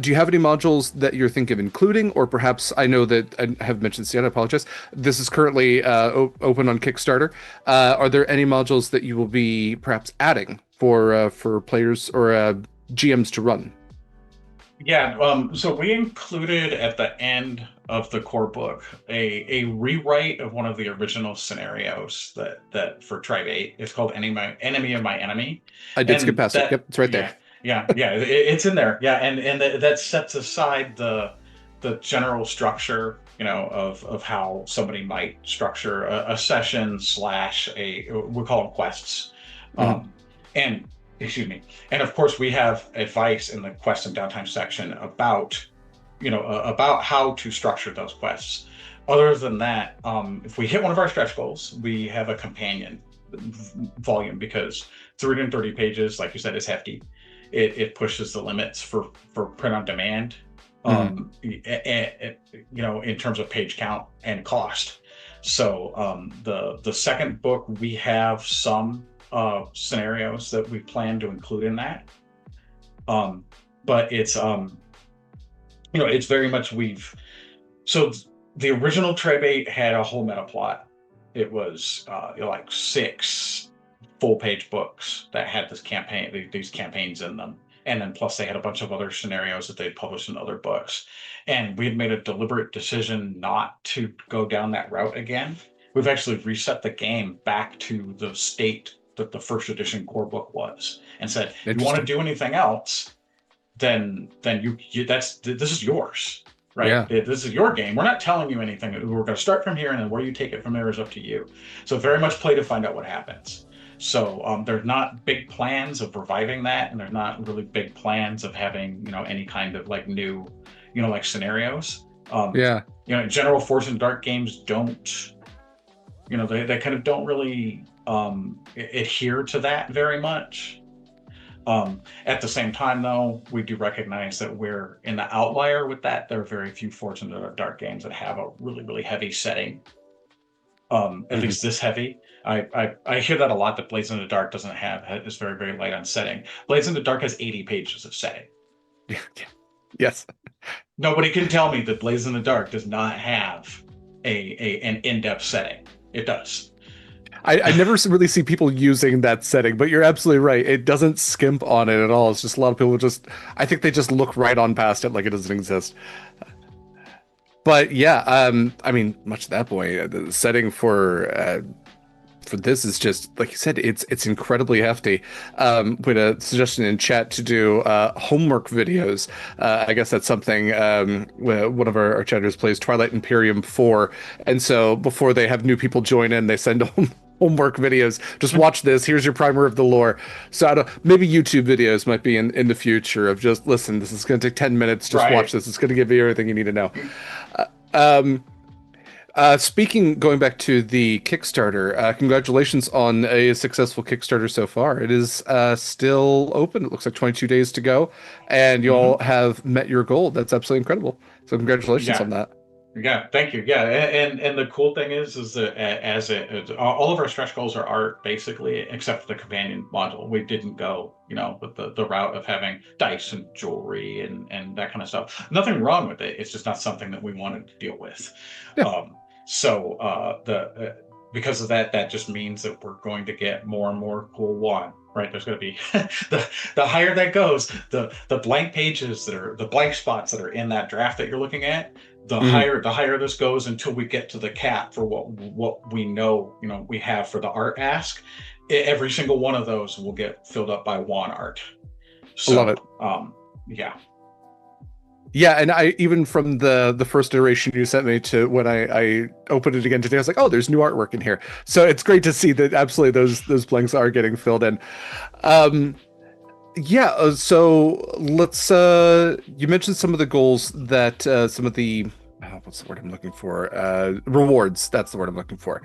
Do you have any modules that you're thinking of including, or perhaps I know that I have mentioned this yet, I apologize. This is currently open on Kickstarter. Are there any modules that you will be perhaps adding for players or GMs to run? Yeah, so we included at the end of the core book a rewrite of one of the original scenarios that for Tribe 8. It's called Enemy of My Enemy. I did skip And past it. that Yep, it's right there. yeah, yeah, it's in there. Yeah, and that sets aside the general structure, of how somebody might structure a session slash we call them quests. Hmm. Um, and excuse me. And of course, we have advice in the quest and downtime section about how to structure those quests. Other than that, if we hit one of our stretch goals, we have a companion volume because 330 pages, like you said, is hefty. It pushes the limits for print on demand, Hmm. in terms of page count and cost. So the second book, we have some scenarios that we plan to include in that. Um, but it's very much so the original Trebate had a whole meta plot. It was like six full page books that had these campaigns in them. And then plus they had a bunch of other scenarios that they'd published in other books. And we had made a deliberate decision not to go down that route again. We've actually reset the game back to the state that the first edition core book was and said, if you want to Interesting. do anything else, then this is yours, right? Yeah. This is your game. We're not telling you anything. We're going to start from here, and then where you take it from there is up to you. So very much play to find out what happens. So there's not big plans of reviving that, and there's not really big plans of having any kind of like new, like scenarios. Yeah. General Force and Dark games don't, they kind of don't really adhere to that very much. At the same time, though, we do recognize that we're in the outlier with that. There are very few Fortune Dark games that have a really, really heavy setting. At Hmm. least this heavy. I hear that a lot. That Blades in the Dark doesn't have is very, very light on setting. Blades in the Dark has 80 pages of setting. Yes. Nobody can tell me that Blades in the Dark does not have an in-depth setting. It does. I never really see people using that setting, but you're absolutely right. It doesn't skimp on it at all. It's just a lot of people I think they just look right on past it like it doesn't exist. But yeah, I mean, much to that point, the setting for this is just like you said, it's incredibly hefty. With a suggestion in chat to do homework videos. I guess that's something one of our chatters plays Twilight Imperium 4, and so before they have new people join in, they send homework videos. Just watch this. Here's your primer of the lore. So I don't, maybe YouTube videos might be in the future of just listen. This is going to take 10 minutes. Just watch Right. this. It's going to give you everything you need to know. Uh, um, going back to the Kickstarter, congratulations on a successful Kickstarter so far. It is still open. It looks like 22 days to go, and you all Mm-hmm. have met your goal. That's absolutely incredible. So congratulations Yeah. on that. Yeah, thank you. Yeah, and the cool thing is that all of our stretch goals are art basically, except for the companion module. We didn't go, with the route of having dice and jewelry and that kind of stuff. Nothing wrong with it. It's just not something that we wanted to deal with. Yeah, So the because of that, that just means that we're going to get more and more cool one. Right, there's going to be the higher that goes, the blank pages that are the blank spots that are in that draft that you're looking at, the mhm. higher this goes until we get to the cap for what we know we have for the art ask. Every single one of those will get filled up by one art. I love it. So yeah. Yeah, and I even from the first iteration you sent me to when I opened it again today, I was like, oh, there's new artwork in here. So it's great to see that absolutely those blanks are getting filled in. Um, Yeah, so let's you mentioned some of the goals that some of the what's the word I'm looking for? Rewards, that's the word I'm looking for.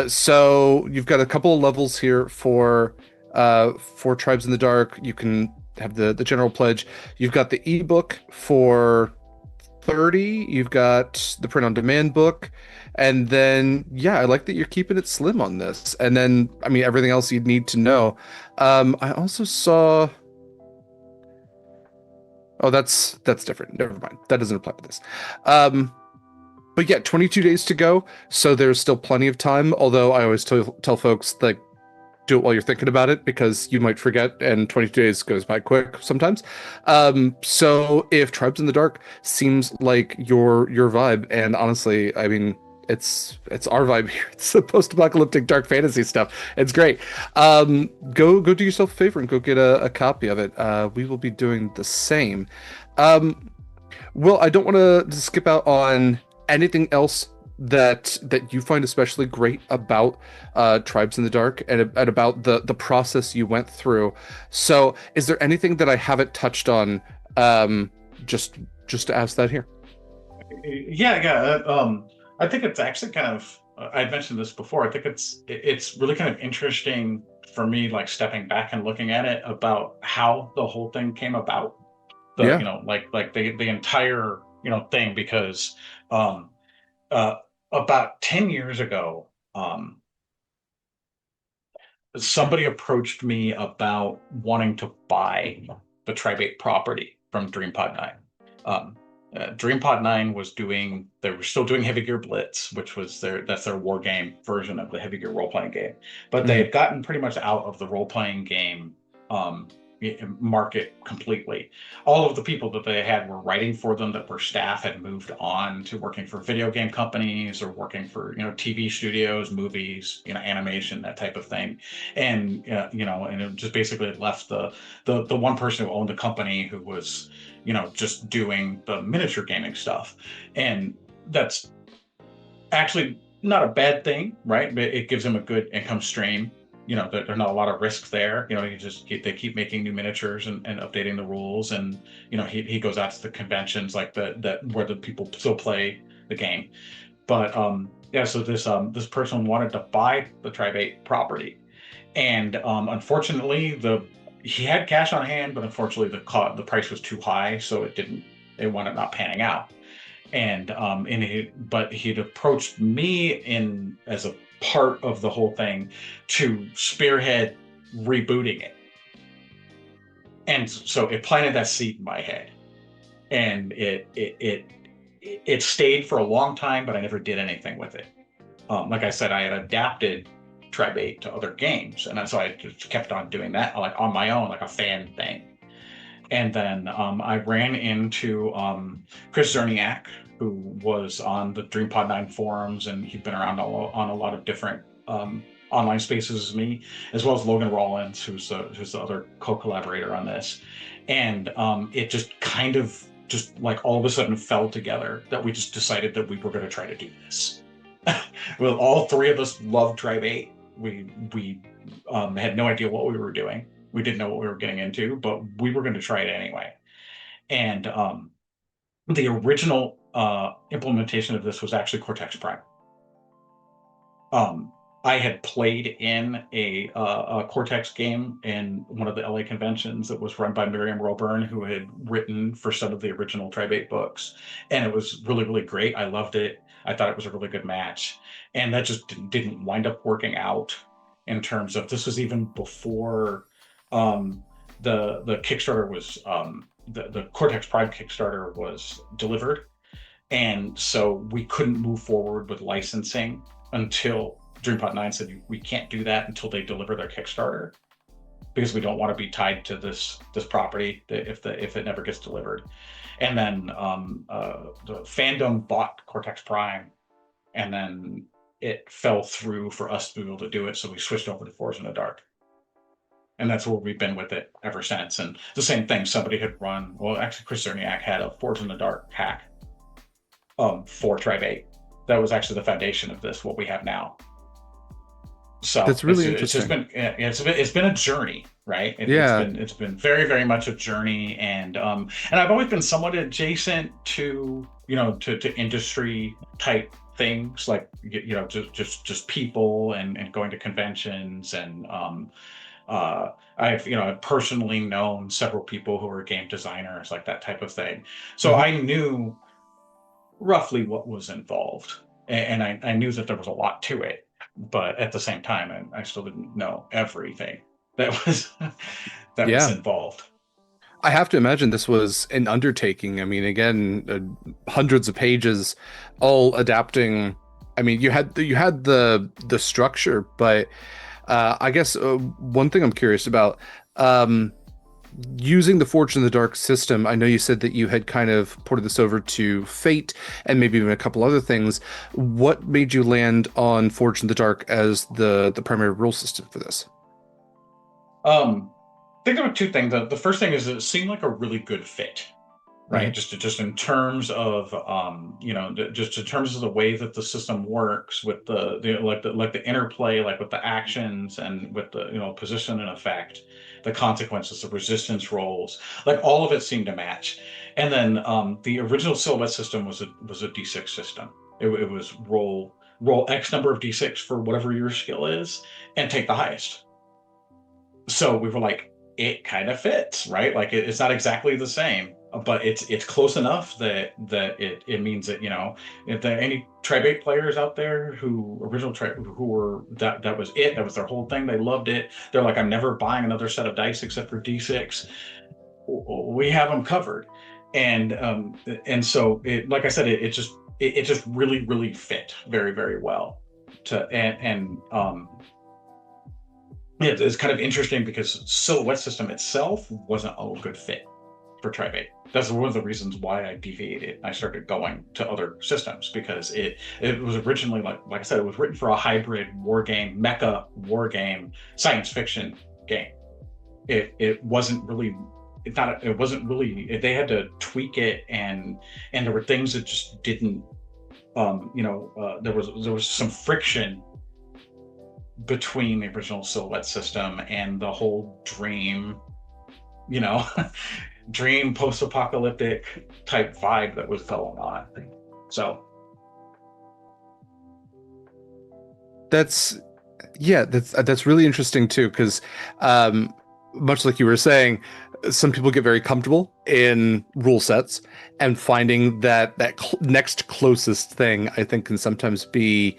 So you've got a couple of levels here for Tribes in the Dark. You can have the general pledge. You've got the ebook for 30, you've got the print on demand book, and then yeah, I like that you're keeping it slim on this. And then I mean everything else you'd need to know. I also saw oh that's different. Never mind. That doesn't apply to this. Um, but yeah, 22 days to go, so there's still plenty of time, although I always tell folks like do it while you're thinking about it because you might forget and 22 days goes by quick sometimes. So if Tribes in the Dark seems like your vibe, and honestly, I mean, it's our vibe here. It's the post-apocalyptic dark fantasy stuff. It's great. Go do yourself a favor and go get a copy of it. We will be doing the same. Um, well, I don't want to skip out on anything else that you find especially great about Tribes in the Dark and about the process you went through. So, is there anything that I haven't touched on? Um, just just to ask that here. Yeah, yeah. I think it's actually kind of. I'd mentioned this before. I think it's really kind of interesting for me, like stepping back and looking at it about how the whole thing came about. The Yeah. like the entire thing because um, uh, about 10 years ago, somebody approached me about wanting to buy the Tribate property from DreamPod 9. Um, DreamPod 9 was doing, they were still doing Heavy Gear Blitz, which was that's their war game version of the Heavy Gear role playing game. But they Mhm. had gotten pretty much out of the role playing game um, market completely. All of the people that they had were writing for them that were staff had moved on to working for video game companies or working for, TV studios, movies, animation, that type of thing. And and it just basically left the one person who owned the company who was just doing the miniature gaming stuff. And that's actually not a bad thing, right? But it gives him a good income stream. There's not a lot of risk there. They keep making new miniatures and updating the rules, and he goes out to the conventions like that where the people still play the game. But yeah, so this person wanted to buy the Tribate property, and unfortunately he had cash on hand, but unfortunately the price was too high, so it wound up not panning out. But he'd approached me in as a part of the whole thing to spearhead rebooting it, and so it planted that seed in my head, and it stayed for a long time, but I never did anything with it. Like I said, I had adapted Tribate to other games, and so I just kept on doing that, like on my own, like a fan thing. And then I ran into Chris Zerniak, who was on the DreamPod 9 forums, and he'd been around on a lot of different online spaces as me, as well as Logan Rollins, who's the other co-collaborator on this. And it just kind of just like all of a sudden fell together that we just decided that we were going to try to do this. Well, all three of us loved Tribate. We had no idea what we were doing. We didn't know what we were getting into, but we were going to try it anyway. And the original implementation of this was actually Cortex Prime. Um, I had played in a Cortex game in one of the LA conventions that was run by Miriam Roburn, who had written for some of the original Tribate books, and it was really, really great. I loved it. I thought it was a really good match, and that just didn't wind up working out in terms of this was even before um, the Kickstarter was the Cortex Prime Kickstarter was delivered, and so we couldn't move forward with licensing until DreamPod 9 said we can't do that until they deliver their Kickstarter because we don't want to be tied to this property if it never gets delivered. And then the fandom bought Cortex Prime, and then it fell through for us to be able to do it, so we switched over to Forge in the Dark. And that's where we've been with it ever since. And the same thing, somebody had run, well, actually, Chris Cerniak had a Forge in the Dark hack for Tribate. That was actually the foundation of this, what we have now. So That's really it's just interesting. been it's been a journey, right? Yeah. It's been very very much a journey, and I've always been somewhat adjacent to to industry type things like just people and going to conventions and I've personally known several people who are game designers like that type of thing. So Hmm. I knew roughly what was involved, and I knew that there was a lot to it, but at the same time, I still didn't know everything that was that was Yeah. involved. I have to imagine this was an undertaking. I mean, again, hundreds of pages, all adapting. I mean, you had the structure, but I guess one thing I'm curious about, um, using the Forge in the Dark system. I know you said that you had kind of ported this over to Fate and maybe even a couple other things. What made you land on Forge in the Dark as the primary rule system for this? I think there were two things. The first thing is it seemed like a really good fit, right? Hmm. Just in terms of just in terms of the way that the system works with the interplay, like with the actions and with the position and effect, the consequences, the resistance rolls, like all of it seemed to match. And then the original silhouette system was a D6 system. It was roll X number of D6 for whatever your skill is and take the highest. So we were like, it kind of fits, right? Like it's not exactly the same, but it's close enough that it means that if there are any Tri-Bait players out there who original tri who were that was it, that was their whole thing, they loved it. They're like, I'm never buying another set of dice except for D6. We have them covered, and so like I said, it just really fit very well to and it's kind of interesting because silhouette system itself wasn't a good fit for Tri-Bait. That's one of the reasons why I deviated. I started going to other systems because it was originally like I said, it was written for a hybrid war game, mecha war game, science fiction game. It wasn't really it's not it wasn't really they had to tweak it and there were things that just didn't there was some friction between the original silhouette system and the whole dream, you know, dream post-apocalyptic type vibe that was going on. So, That's Yeah, that's really interesting too, because much like you were saying, some people get very comfortable in rule sets, and finding that next closest thing, I think, can sometimes be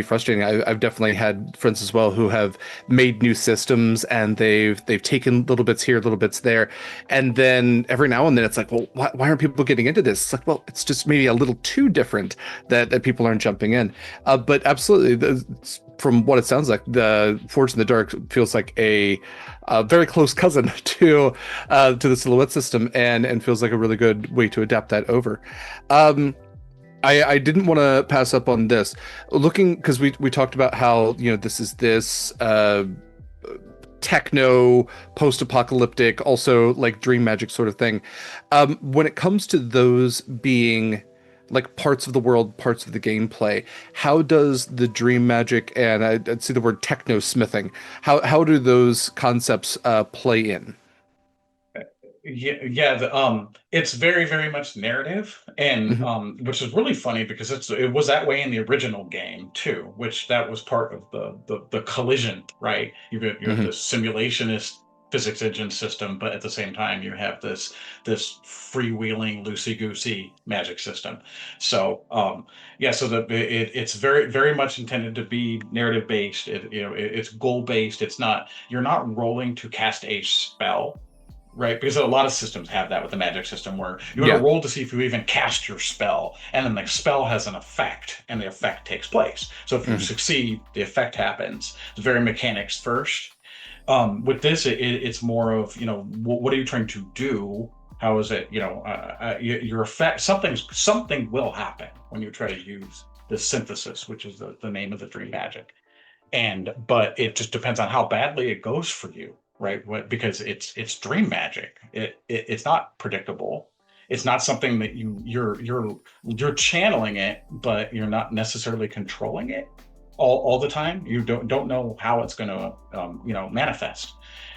frustrating. I've definitely had friends as well who have made new systems, and they've taken little bits here, little bits there, and then every now and then it's like, well, why aren't people getting into this? It's like, well, it's just maybe a little too different that people aren't jumping in. But absolutely, from what it sounds like, the Forge in the Dark feels like a very close cousin to the Silhouette system, and feels like a really good way to adapt that over. Um, I didn't want to pass up on this. Looking, because we talked about how this is this techno post-apocalyptic, also like dream magic sort of thing. When it comes to those being like parts of the world, parts of the gameplay, how does the dream magic and I'd see the word techno smithing, how do those concepts play in? yeah, it's very much narrative, and Hmm. which is really funny because it was that way in the original game too, which that was part of the collision, right? You have Hmm. this simulationist physics engine system, but at the same time you have this freewheeling loosey goosey magic system. So yeah, so it's very much intended to be narrative based. It's goal based. It's not you're not rolling to cast a spell, right? Because a lot of systems have that with the magic system where you want to Yeah. roll to see if you even cast your spell, and then the spell has an effect, and the effect takes place. So if you Hmm. succeed, the effect happens. It's very mechanics first. With this, it's more of what are you trying to do? How is it? Your effect something will happen when you try to use the synthesis, which is the name of the dream magic, but it just depends on how badly it goes for you, right? Because it's dream magic. It's not predictable. It's not something that you're channeling it, but you're not necessarily controlling it all the time. You don't know how it's going to manifest.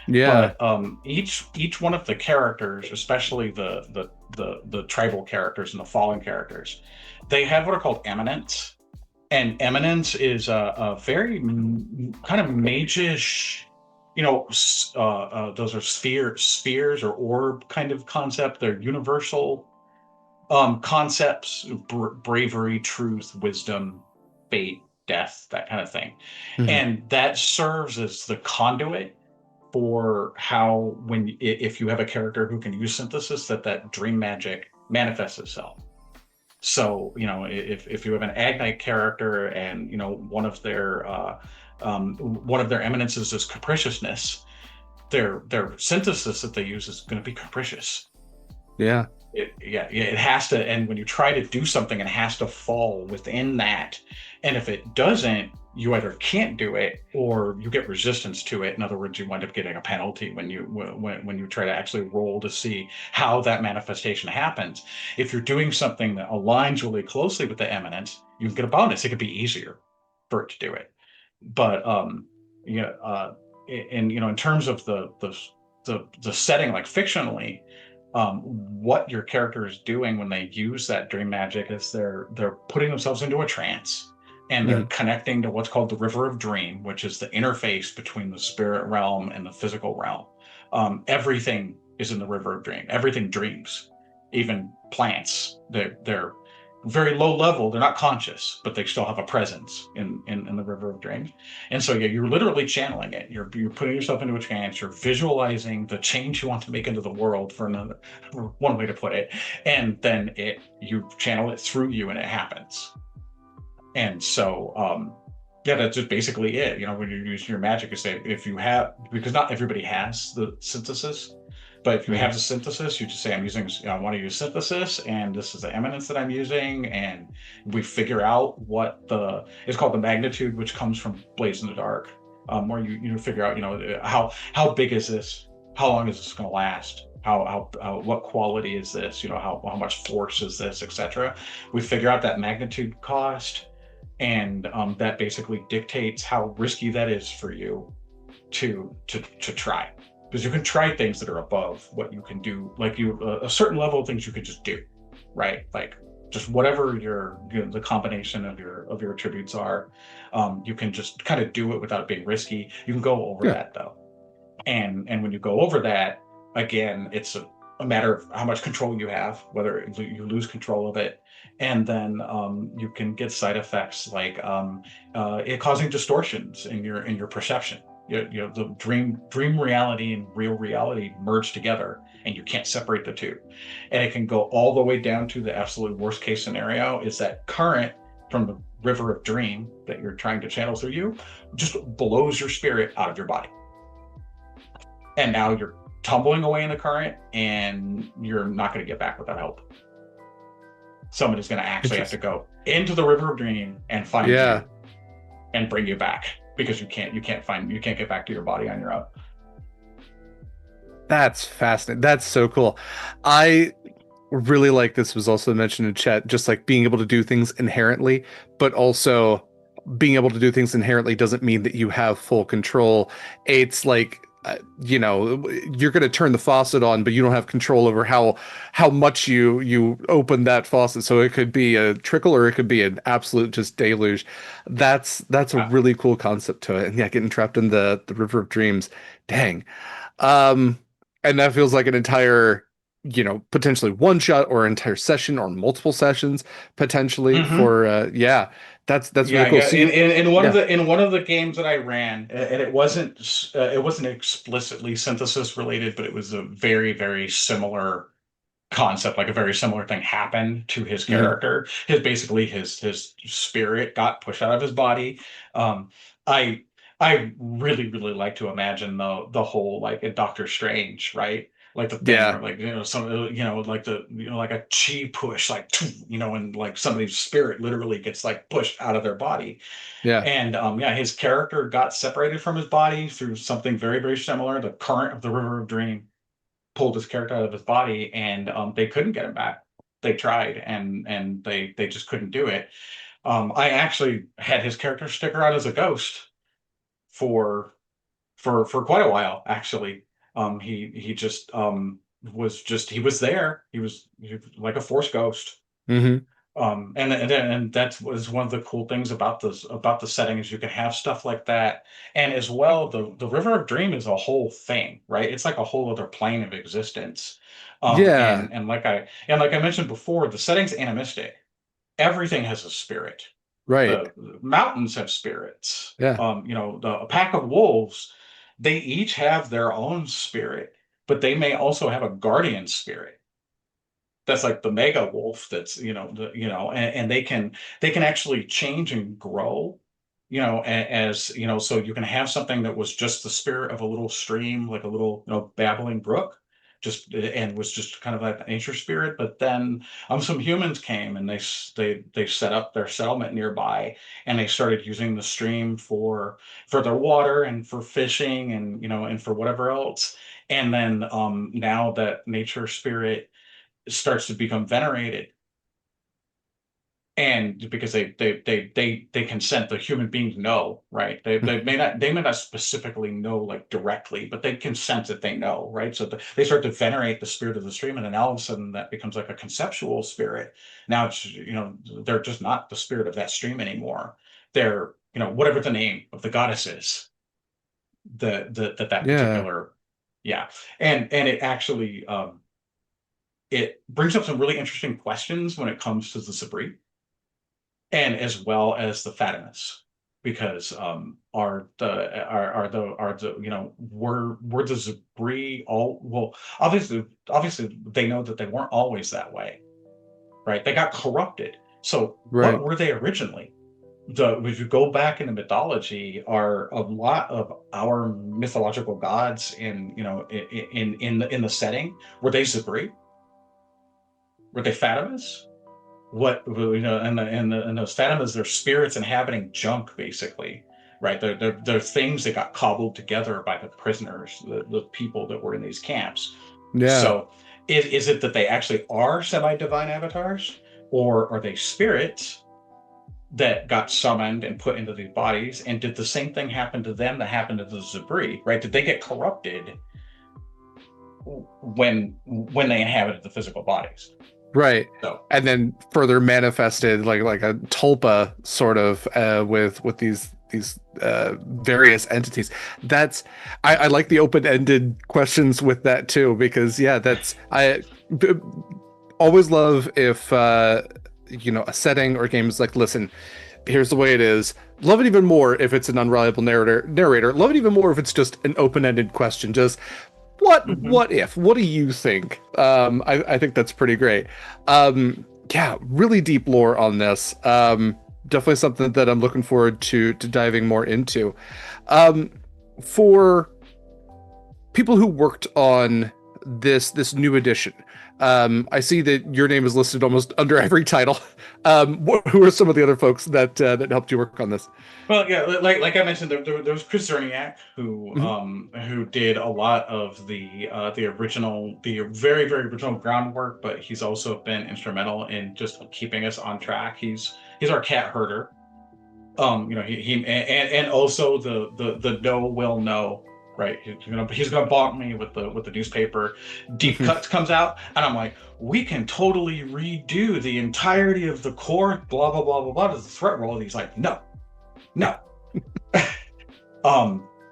Yeah. But each one of the characters, especially the tribal characters and the fallen characters, they have what are called eminence, and eminence is a very kind of magish, those are spheres or orb kind of concept. They're universal. Concepts, bravery, truth, wisdom, fate, death, that kind of thing. Hmm. And that serves as the conduit for how, if you have a character who can use synthesis, that dream magic manifests itself. So, if you have an Agnite character and, one of their eminences is capriciousness, their synthesis that they use is going to be capricious. Yeah. It has to, and when you try to do something, it has to fall within that. And if it doesn't, you either can't do it or you get resistance to it. In other words, you wind up getting a penalty when you try to actually roll to see how that manifestation happens. If you're doing something that aligns really closely with the eminence, you can get a bonus. It could be easier for it to do it. But yeah, in terms of the setting, like fictionally, what your character is doing when they use that dream magic is they're putting themselves into a trance, and they're Hmm. connecting to what's called the River of Dream, which is the interface between the spirit realm and the physical realm. Everything is in the River of Dream. Everything dreams, even plants. They're very low level. They're not conscious, but they still have a presence in the River of Dreams. And so, yeah, you're literally channeling it. You're putting yourself into a trance. You're visualizing the change you want to make into the world, for one way to put it, and then you channel it through you, and it happens. And so, yeah, that's just basically it. When you're using your magic, you say, if you have, because not everybody has the synthesis, but if you Hmm. have the synthesis, you just say, I want to use synthesis, and this is the eminence that I'm using. And we figure out it's called the magnitude, which comes from Blaze in the Dark, where you figure out, how big is this? How long is this going to last? What quality is this? How much force is this, etc. We figure out that magnitude cost, and that basically dictates how risky that is for you to try, because you can try things that are above what you can do, like a certain level of things you could just do, right? Like just whatever the combination of your attributes are, you can just kind of do it without it being risky. You can go over Yeah. that though, and when you go over that, again, it's a matter of how much control you have, whether you lose control of it. And then you can get side effects like it causing distortions in your perception. The dream reality and real reality merge together, and you can't separate the two. And it can go all the way down to the absolute worst case scenario is that current from the river of dream that you're trying to channel through you just blows your spirit out of your body, and now you're tumbling away in the current, and you're not going to get back without help. Somebody's going to actually have to Interesting. go into the river of dream and find Yeah. you and bring you back, because you can't get back to your body on your own. That's fascinating. That's so cool. I really like this was also mentioned in chat, just like being able to do things inherently, but also being able to do things inherently doesn't mean that you have full control. It's like you're going to turn the faucet on, but you don't have control over how much you open that faucet. So it could be a trickle or it could be an absolute just deluge. That's a Uh, really cool concept to it. And yeah, getting trapped in the river of dreams. Dang. Um, and that feels like an entire, potentially one shot or entire session or multiple sessions potentially mm-hmm. for yeah, that's really Yeah, cool. yeah. So In one of yeah, the games that I ran, and it wasn't explicitly synthesis related, but it was a very, very similar concept. Like a very similar thing happened to his hmm, character. His spirit got pushed out of his body. Um, I I really, really like to imagine the whole, like in Doctor Strange, right? Like the thing yeah, where, like, like like a chi push, like, and like somebody's spirit literally gets like pushed out of their body. yeah, And yeah, his character got separated from his body through something very, very similar. The current of the River of Dream pulled his character out of his body, and they couldn't get him back. They tried, and they just couldn't do it. I actually had his character stick around as a ghost for for quite a while, actually. He just he was there. He was like a force ghost. hmm, And that was one of the cool things about the setting is you can have stuff like that, and as well the River of Dream is a whole thing, right? It's like a whole other plane of existence. Yeah, And like I mentioned before, the setting's animistic. Everything has a spirit. right. The mountains have spirits. Yeah, A pack of wolves, they each have their own spirit, but they may also have a guardian spirit that's like the mega wolf that's and they can actually change and grow, as so you can have something that was just the spirit of a little stream, like a little babbling brook, just and was just kind of like a nature spirit. But then some humans came and they set up their settlement nearby, and they started using the stream for their water and for fishing, and for whatever else. And then now that nature spirit starts to become venerated, and because they consent, the human beings know, right? They may not specifically know like directly, but they consent that they know, right? So they start to venerate the spirit of the stream, and then all of a sudden that becomes like a conceptual spirit. Now it's they're just not the spirit of that stream anymore. They're whatever the name of the goddess is, that yeah, particular. Yeah. And it actually it brings up some really interesting questions when it comes to the Sabri, and as well as the Fatimas, because are the were the Zabri all well? Obviously, they know that they weren't always that way, right? They got corrupted. So what right. were they originally? If you go back into mythology, are a lot of our mythological gods in the setting, were they Zabri? Were they Fatimas? And those Fatimas, they're spirits inhabiting junk, basically, right? They're things that got cobbled together by the prisoners, the people that were in these camps. Yeah, So is it that they actually are semi-divine avatars, or are they spirits that got summoned and put into these bodies? And did the same thing happen to them that happened to the Zabri, right? Did they get corrupted when they inhabited the physical bodies? right. So. And then further manifested like a tulpa sort of with these various entities. That's I like the open-ended questions with that too, because yeah, that's b- always love if a setting or game is like, listen, here's the way it is. Love it even more if it's an unreliable narrator. Love it even more if it's just an open-ended question. Just Mhm. what if? What do you think? I think that's pretty great. Yeah, really deep lore on this. Definitely something that I'm looking forward to diving more into. Um, for people who worked on this new edition, I see that your name is listed almost under every title. Who are some of the other folks that helped you work on this? Well, yeah, like I mentioned, there was Chris Zerniak Mhm. who did a lot of the very very original groundwork, but he's also been instrumental in just keeping us on track. He's our cat herder. He and also the no will no, right? He's gonna bonk me with the newspaper. Deep Mhm. Cuts comes out, and I'm like, we can totally redo the entirety of the core, blah blah blah blah blah, to the threat roll. And he's like, no, no.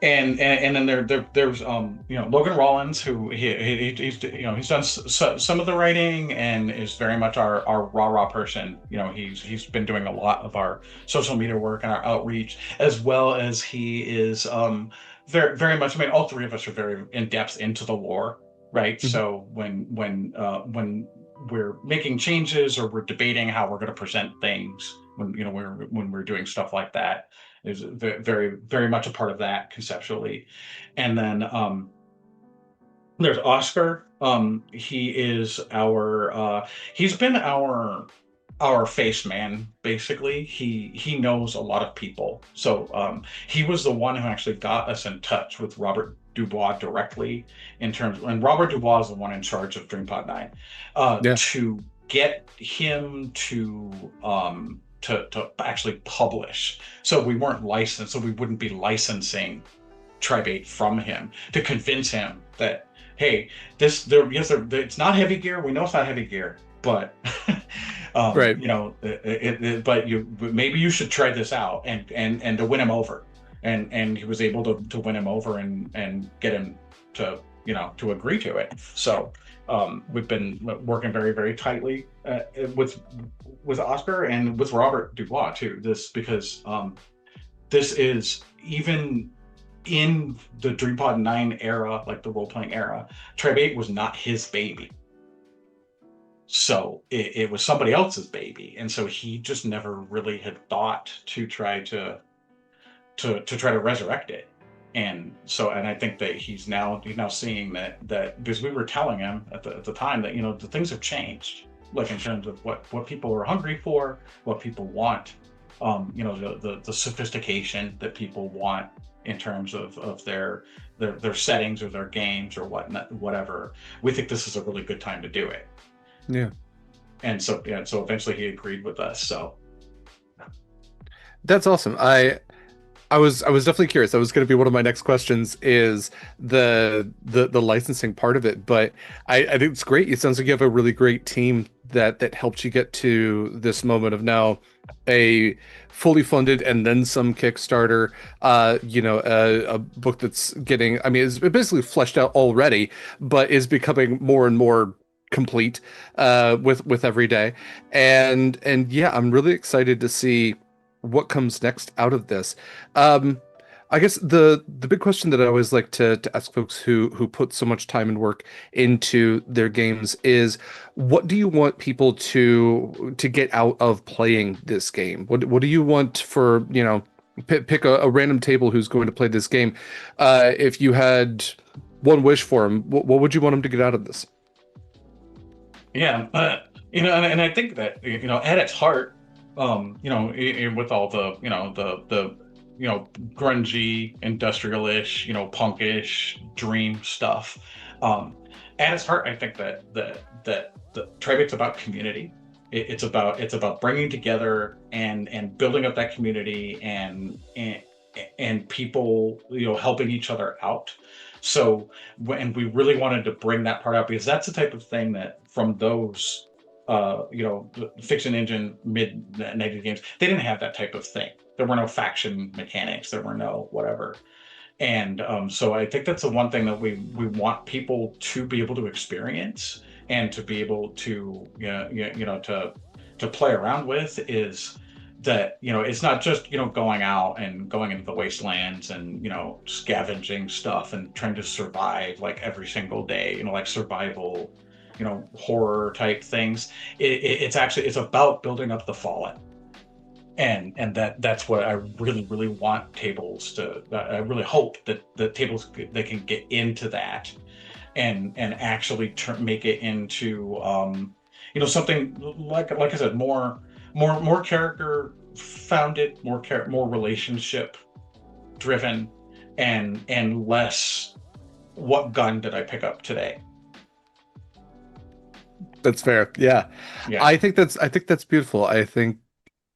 And then there's Logan Rollins, who he's done some of the writing and is very much our rah person. He's been doing a lot of our social media work and our outreach, as well as he is very very much. I mean, all three of us are very in depth into the lore, right? Mhm. So when we're making changes or we're debating how we're going to present things, when we're doing stuff like that, is very very much a part of that conceptually. And then there's Oscar. He's been our face man, basically. He knows a lot of people, so he was the one who actually got us in touch with Robert Dubois directly, and Robert Dubois is the one in charge of DreamPod 9, Yeah. to get him to actually publish. So we weren't licensed, so we wouldn't be licensing Tribate from him, to convince him that, hey, this there yes there, it's not heavy gear. We know it's not heavy gear, but Right. But maybe you should try this out, and to win him over, and he was able to win him over and get him to to agree to it. So we've been working very very tightly with Oscar and with Robert Dubois too. This because this is even in the DreamPod 9 era, like the role playing era, Tribe 8 was not his baby. So it was somebody else's baby. And so he just never really had thought to try to try to resurrect it. And I think that he's now seeing that because we were telling him at the time that the things have changed, like in terms of what people are hungry for, what people want, the sophistication that people want in terms of their settings or their games or whatever. We think this is a really good time to do it. Yeah. And so yeah, so eventually he agreed with us. So That's awesome. I was definitely curious. That was going to be one of my next questions is the licensing part of it. But I think it's great. It sounds like you have a really great team that helped you get to this moment of now a fully funded and then some Kickstarter. A book that's getting, I mean, it's basically fleshed out already, but is becoming more and more complete with every day. And yeah, I'm really excited to see what comes next out of this. Um, I guess the big question that I always like to ask folks who put so much time and work into their games is, what do you want people to get out of playing this game? What do you want for, pick a random table who's going to play this game. If you had one wish for them, what would you want them to get out of this? yeah, and I think that at its heart, with all the grungy, industrial-ish, punkish dream stuff, um, at its heart, I think that the Tribeca's about community. It's about bringing together and building up that community and people helping each other out. So when we really wanted to bring that part out because that's the type of thing that from those fiction engine mid negative games, they didn't have that type of thing. There were no faction mechanics, there were no whatever. And so I think that's the one thing that we want people to be able to experience and to be able to to play around with is that it's not just going out and going into the wastelands and scavenging stuff and trying to survive like every single day, like survival horror type things. It's about building up the fallen, and that's what I really really want tables to. I really hope that the tables they can get into that and actually make it into something like I said, more character founded, more relationship driven, and less what gun did I pick up today. That's fair. Yeah. Yeah. I think that's beautiful. I think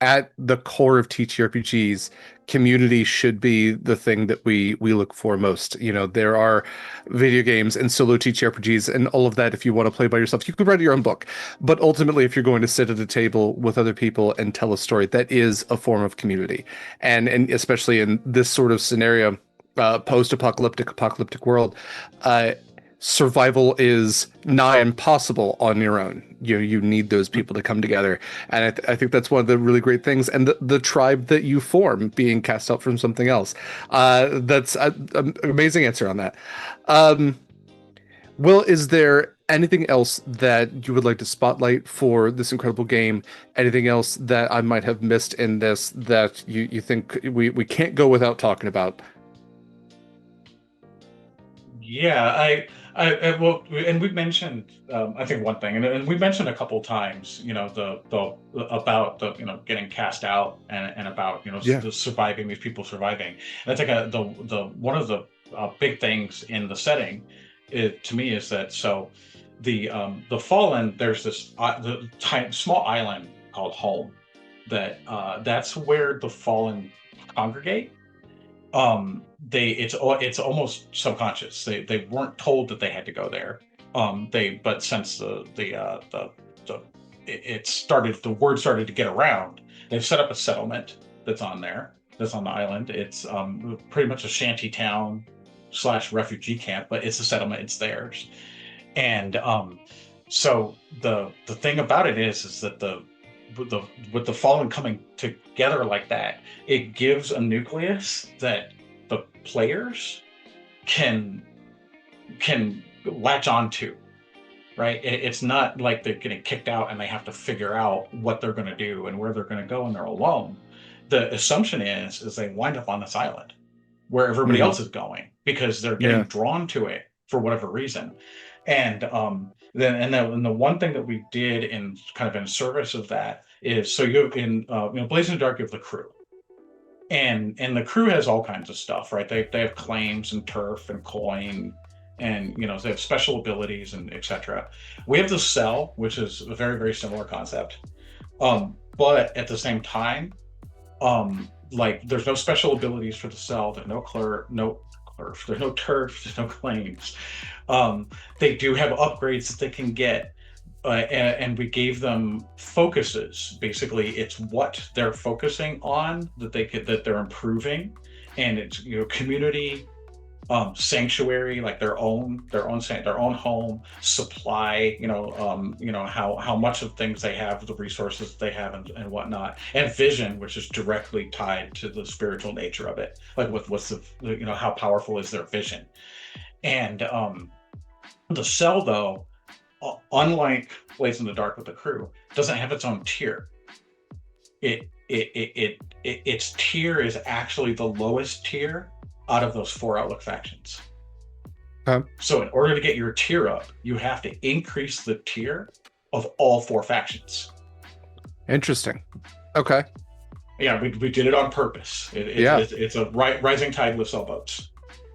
at the core of TTRPGs, community should be the thing that we look for most. There are video games and solo TTRPGs and all of that. If you want to play by yourself, you could write your own book. But ultimately, if you're going to sit at a table with other people and tell a story, that is a form of community. And especially in this sort of scenario, apocalyptic world, uh, survival is nigh impossible on your own. You need those people to come together, and I think that's one of the really great things. And the tribe that you form, being cast out from something else, that's an amazing answer on that. Um, Will, is there anything else that you would like to spotlight for this incredible game? Anything else that I might have missed in this that you think we can't go without talking about? Yeah, well, and we've mentioned, I think one thing, and we mentioned a couple times, the about the getting cast out and about Yeah. the surviving these people surviving. And I think the one of the big things in the setting, to me, is that so the Fallen, there's this small island called Home that's where the Fallen congregate. It's almost subconscious. They weren't told that they had to go there. They but since the it started, the word started to get around. They've set up a settlement that's on there, that's on the island. It's pretty much a shanty town slash refugee camp, but it's a settlement. It's theirs. And so the thing about it is that the with the fallen coming together like that, it gives a nucleus that the players can latch onto, right? It's not like they're getting kicked out and they have to figure out what they're going to do and where they're going to go and they're alone. The assumption is they wind up on this island where everybody Hmm. else is going because they're getting Yeah. drawn to it for whatever reason. And then the one thing that we did in kind of in service of that is, so you in Blazing the Dark, you have the crew, and the crew has all kinds of stuff, right? They have claims and turf and coin, and they have special abilities and etc. We have the cell, which is a very very similar concept, but at the same time, like there's no special abilities for the cell. There's no clerk, there's no turf, there's no claims. They do have upgrades that they can get, and we gave them focuses. Basically, it's what they're focusing on that they're improving, and it's community, sanctuary, like their own home supply, how much of things they have, the resources they have, and whatnot, and vision, which is directly tied to the spiritual nature of it, like what's the how powerful is their vision. And the cell, though, unlike Blaze in the Dark with the crew, doesn't have its own tier. Its tier is actually the lowest tier out of those four Outlook factions. Okay. So in order to get your tier up, you have to increase the tier of all four factions. Interesting. Okay. Yeah, we did it on purpose. Yeah. It's a rising tide lifts all boats.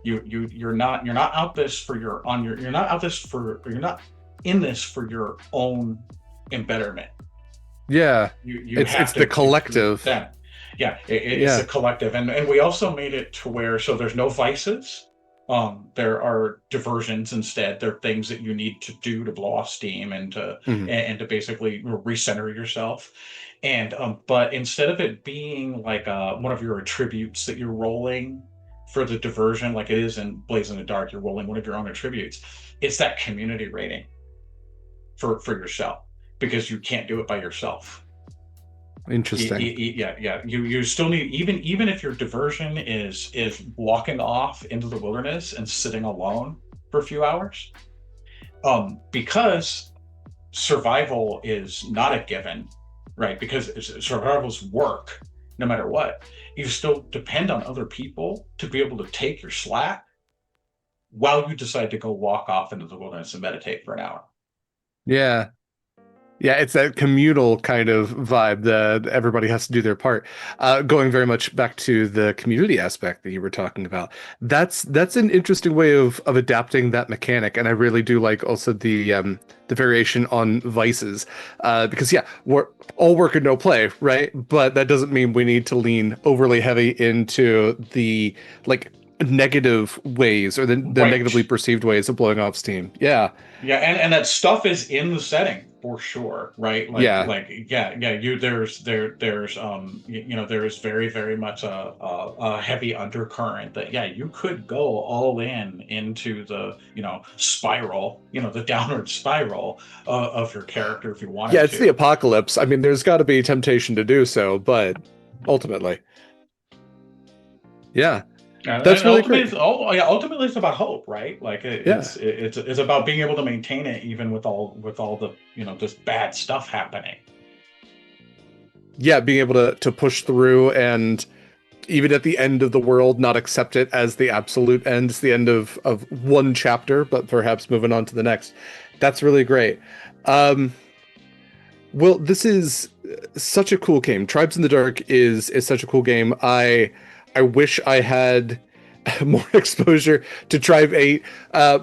You're not out this for your on your you're not out this for you're not in this for your own embetterment. Yeah. You It's have the to increase collective. them. Yeah, it's a Yeah. collective, and we also made it to where, so there's no vices. There are diversions instead. There are things that you need to do to blow off steam and to Hmm. basically recenter yourself. And but instead of it being like one of your attributes that you're rolling for the diversion, like it is in Blaze in the Dark, you're rolling one of your own attributes. It's that community rating for yourself, because you can't do it by yourself. Interesting. Yeah, yeah. You still need, even if your diversion is walking off into the wilderness and sitting alone for a few hours, because survival is not a given, right? Because survival's work, no matter what. You still depend on other people to be able to take your slack while you decide to go walk off into the wilderness and meditate for an hour. Yeah. Yeah, it's that communal kind of vibe that everybody has to do their part. Going very much back to the community aspect that you were talking about. That's an interesting way of adapting that mechanic, and I really do like also the variation on vices. Because yeah, we're all work and no play, right? But that doesn't mean we need to lean overly heavy into the like negative ways or the Right. negatively perceived ways of blowing off steam. Yeah. Yeah, and that stuff is in the setting for sure, right? Yeah. Yeah, there is very very much a heavy undercurrent that, yeah, you could go all in into the spiral, the downward spiral of your character if you Yeah, wanted it's the to. apocalypse. I mean, there's got to be temptation to do so, but ultimately, yeah, that's And really ultimately, great. yeah, ultimately it's about hope, right? Like Yeah. it's about being able to maintain it even with all the this bad stuff happening. Yeah, being able to push through and even at the end of the world, not accept it as the absolute end, it's the end of one chapter, but perhaps moving on to the next. That's really great. Um, well, this is such a cool game. Tribes in the Dark is such a cool game. I wish I had more exposure to Tribe 8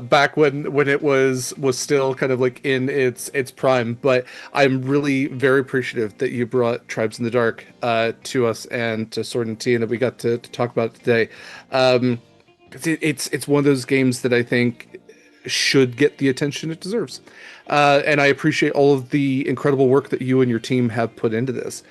back when it was still kind of like in its prime. But I'm really very appreciative that you brought Tribes in the Dark to us and to Sword and Tea, and that we got to talk about it today. It's one of those games that I think should get the attention it deserves. And I appreciate all of the incredible work that you and your team have put into this.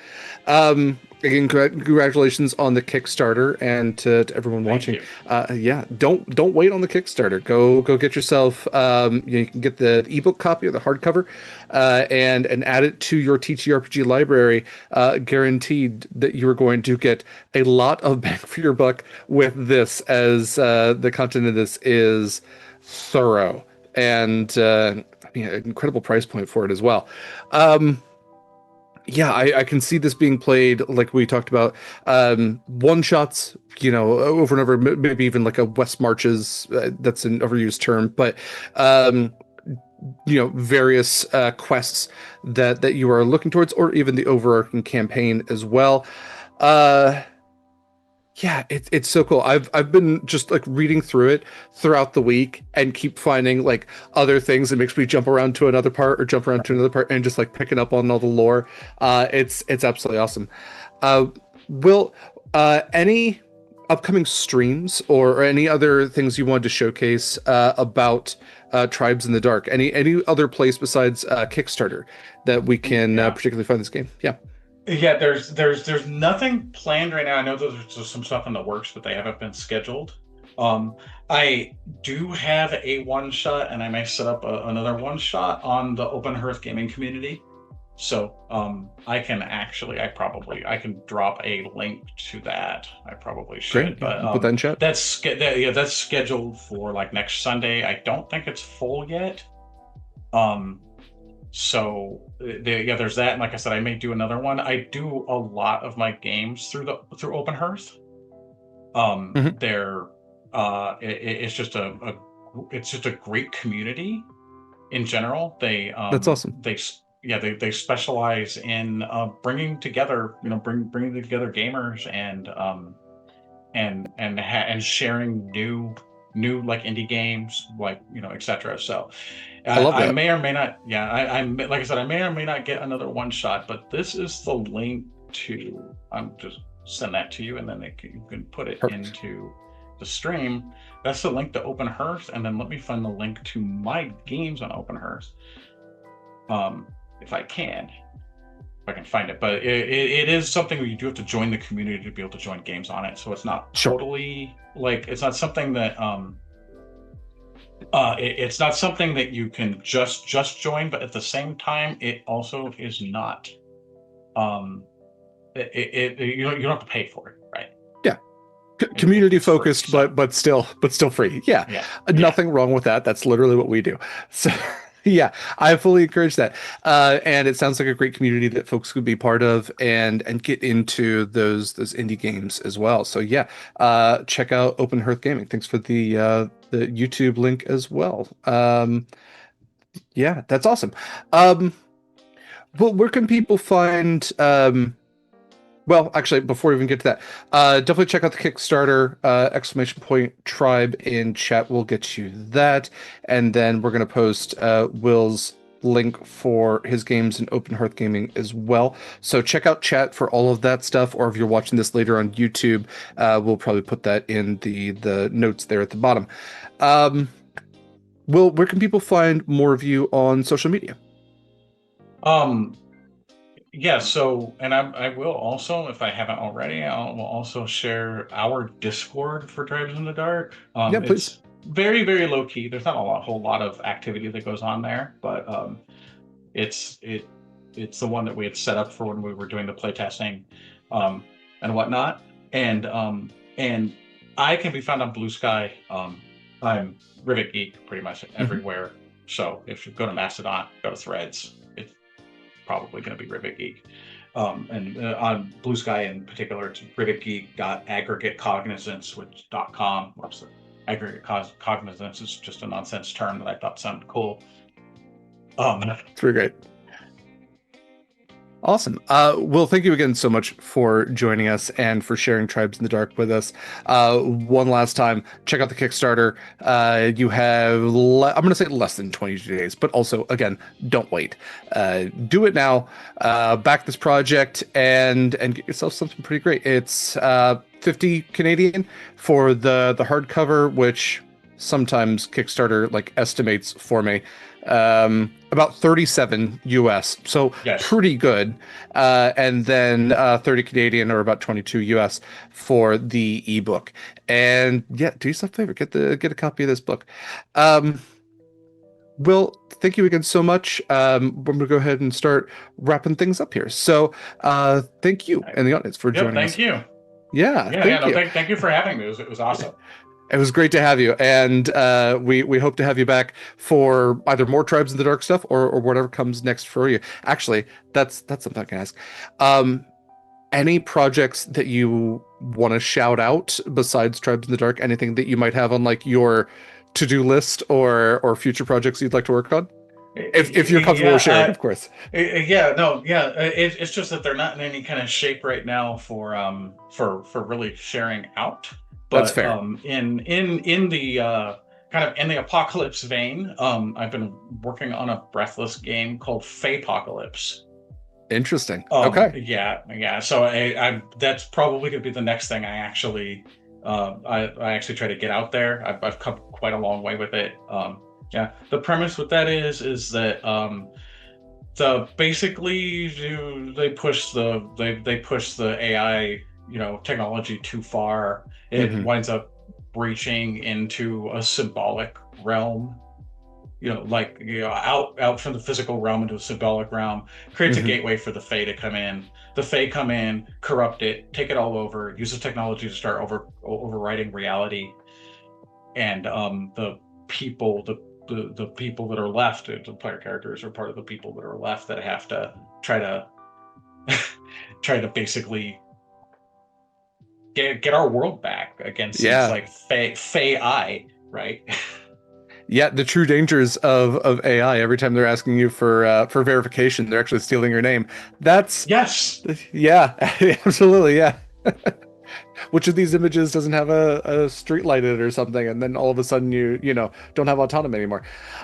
Again, congratulations on the Kickstarter, and to everyone Thank watching. you. Yeah, don't wait on the Kickstarter. Go get yourself. You can get the ebook copy or the hardcover, and add it to your TTRPG library. Guaranteed that you are going to get a lot of bang for your buck with this, as the content of this is thorough and an incredible price point for it as well. Yeah, I can see this being played like we talked about, one shots, over and over, maybe even like a West Marches. That's an overused term, but um, various quests that you are looking towards, or even the overarching campaign as well. Uh, yeah, it's so cool. I've been just like reading through it throughout the week and keep finding like other things that makes me jump around to another part or jump around to another part and just like picking up on all the lore. It's absolutely awesome. Uh, will any upcoming streams or any other things you wanted to showcase about Tribes in the Dark? Any other place besides Kickstarter that we can Yeah. particularly find this game? Yeah. Yeah, there's nothing planned right now. I know there's some stuff in the works, but they haven't been scheduled. Um, I do have a one shot, and I may set up another one shot on the Open Hearth gaming community. So I can drop a link to that. I probably Great. should, Yeah, but we'll put that in chat. that's scheduled for like next Sunday. I don't think it's full yet. Um, yeah, there's that. And like I said, I may do another one. I do a lot of my games through Open Hearth. Mhm. They're it's just it's just a great community in general. That's awesome. They specialize in bringing together, bringing together gamers and sharing new like indie games, like, etc. So I love I that. may or may not, yeah, like I said, I may or may not get another one shot, but this is the link to, I'm just send that to you, and then you can put it Perfect. into the stream. That's the link to Open Hearth, and then let me find the link to my games on Open Hearth, if I can. If I can find it, but it is something where you do have to join the community to be able to join games on it. So it's not Sure. totally like, it's not something that it's not something that you can just join, but at the same time, it also is not um you don't have to pay for it, right? Yeah. Community It's free. focused, So but still free. Yeah. yeah, yeah. Nothing wrong with that. That's literally what we do. So yeah, I fully encourage that. And it sounds like a great community that folks could be part of and get into those indie games as well. So yeah, check out Open Hearth Gaming. Thanks for the YouTube link as well. Yeah, that's awesome. Um, well, where can people find well, actually, before we even get to that, definitely check out the Kickstarter, exclamation point tribe in chat. We'll get you that. And then we're going to post Will's link for his games in Open Hearth Gaming as well. So check out chat for all of that stuff. Or if you're watching this later on YouTube, we'll probably put that in the notes there at the bottom. Um, Will, where can people find more of you on social media? Um, yeah. So, and I will also, if I haven't already, will also share our Discord for Tribes in the Dark. Yeah, please. It's very, very low key. There's not whole lot of activity that goes on there, but it's it it's the one that we had set up for when we were doing the playtesting, um, and whatnot. And I can be found on Blue Sky. I'm Rivet Geek pretty much Mhm. everywhere. So if you go to Mastodon, go to Threads, it's probably going to be Rivet Geek. And on Blue Sky in particular, it's rivetgeek.aggregatecognizance.com. Which aggregate cognizance is just a nonsense term that I thought sounded cool. It's very great. Awesome. Will, thank you again so much for joining us and for sharing Tribes in the Dark with us. One last time, check out the Kickstarter. You have, I'm going to say less than 22 days, but also, again, don't wait. Do it now. Back this project and get yourself something pretty great. It's 50 Canadian for the hardcover, which sometimes Kickstarter like estimates for me. About 37 US, so Yes. pretty good. And then 30 Canadian or about 22 US for the ebook. And yeah, do yourself a favor, get a copy of this book. Um, Will, thank you again so much. I'm going to go ahead and start wrapping things up here. So, thank you I, and the audience for yep. joining Thank us. you. Yeah, Yeah. Yeah. thank No. you. Thank you for having me. It was awesome. It was great to have you, and we hope to have you back for either more Tribes in the Dark stuff or whatever comes next for you. Actually, that's something I can ask. Um, any projects that you want to shout out besides Tribes in the Dark? Anything that you might have on like your to-do list or future projects you'd like to work on? If you're comfortable Yeah. with sharing, of course. Yeah. No. Yeah. It's just that they're not in any kind of shape right now for really sharing out. That's But fair. in the kind of in the apocalypse vein, I've been working on a breathless game called Fapocalypse. Interesting. Okay. Yeah. So I that's probably going to be the next thing I actually I actually try to get out there. I've come quite a long way with it. Yeah. The premise with that is that the basically they push the AI technology too far. It Hmm. winds up breaching into a symbolic realm, like out from the physical realm into a symbolic realm, creates a Hmm. gateway for the Fae to come in. The Fae come in, corrupt it, take it all over, use the technology to start overriding reality, and the people, the people that are left, the player characters are part of the people that are left that have to try to try to basically get our world back against these Yeah. like Fae eye, right? Yeah, the true dangers of AI. Every time they're asking you for verification, they're actually stealing your name. That's Yes. yeah, absolutely, yeah. Which of these images doesn't have a street light in it or something, and then all of a sudden you don't have autonomy anymore.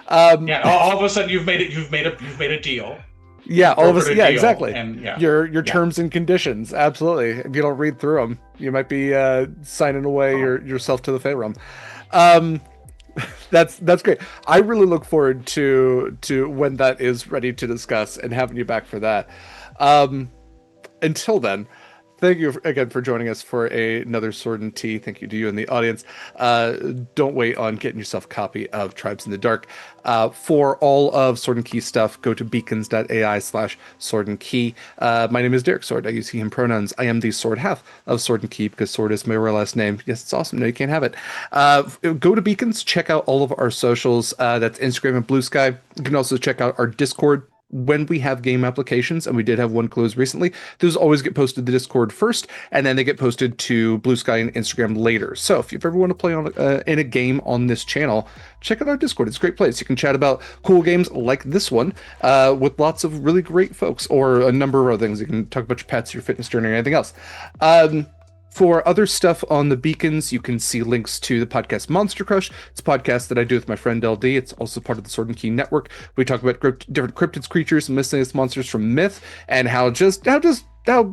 Um, Yeah, all of a sudden you've made a deal. yeah, You've all of us, brokered a yeah, deal, exactly. and yeah, Your yeah. terms and conditions, absolutely. If you don't read through them, you might be signing away Oh, yourself to the Fey realm. Um, that's great. I really look forward to when that is ready to discuss and having you back for that. Um, until then, thank you again for joining us for another Sword and Tea. Thank you to you and the audience. Uh, don't wait on getting yourself a copy of Tribes in the Dark. For all of Sword and Key stuff, go to beacons.ai/Sword and Key. My name is Derek Sword. I use he, him pronouns. I am the sword half of Sword and Key because Sword is my real last name. Yes, it's awesome. No, you can't have it. Go to Beacons, check out all of our socials. That's Instagram and Blue Sky. You can also check out our Discord when we have game applications, and we did have one close recently, those always get posted to Discord first, and then they get posted to Blue Sky and Instagram later. So if you ever want to play on in a game on this channel, check out our Discord. It's a great place. You can chat about cool games like this one with lots of really great folks, or a number of other things. You can talk about your pets, your fitness journey, or anything else. For other stuff on the beacons, you can see links to the podcast Monster Crush. It's a podcast that I do with my friend LD. It's also part of the Sword and Key network. We talk about different cryptids, creatures, and miscellaneous monsters from myth, and how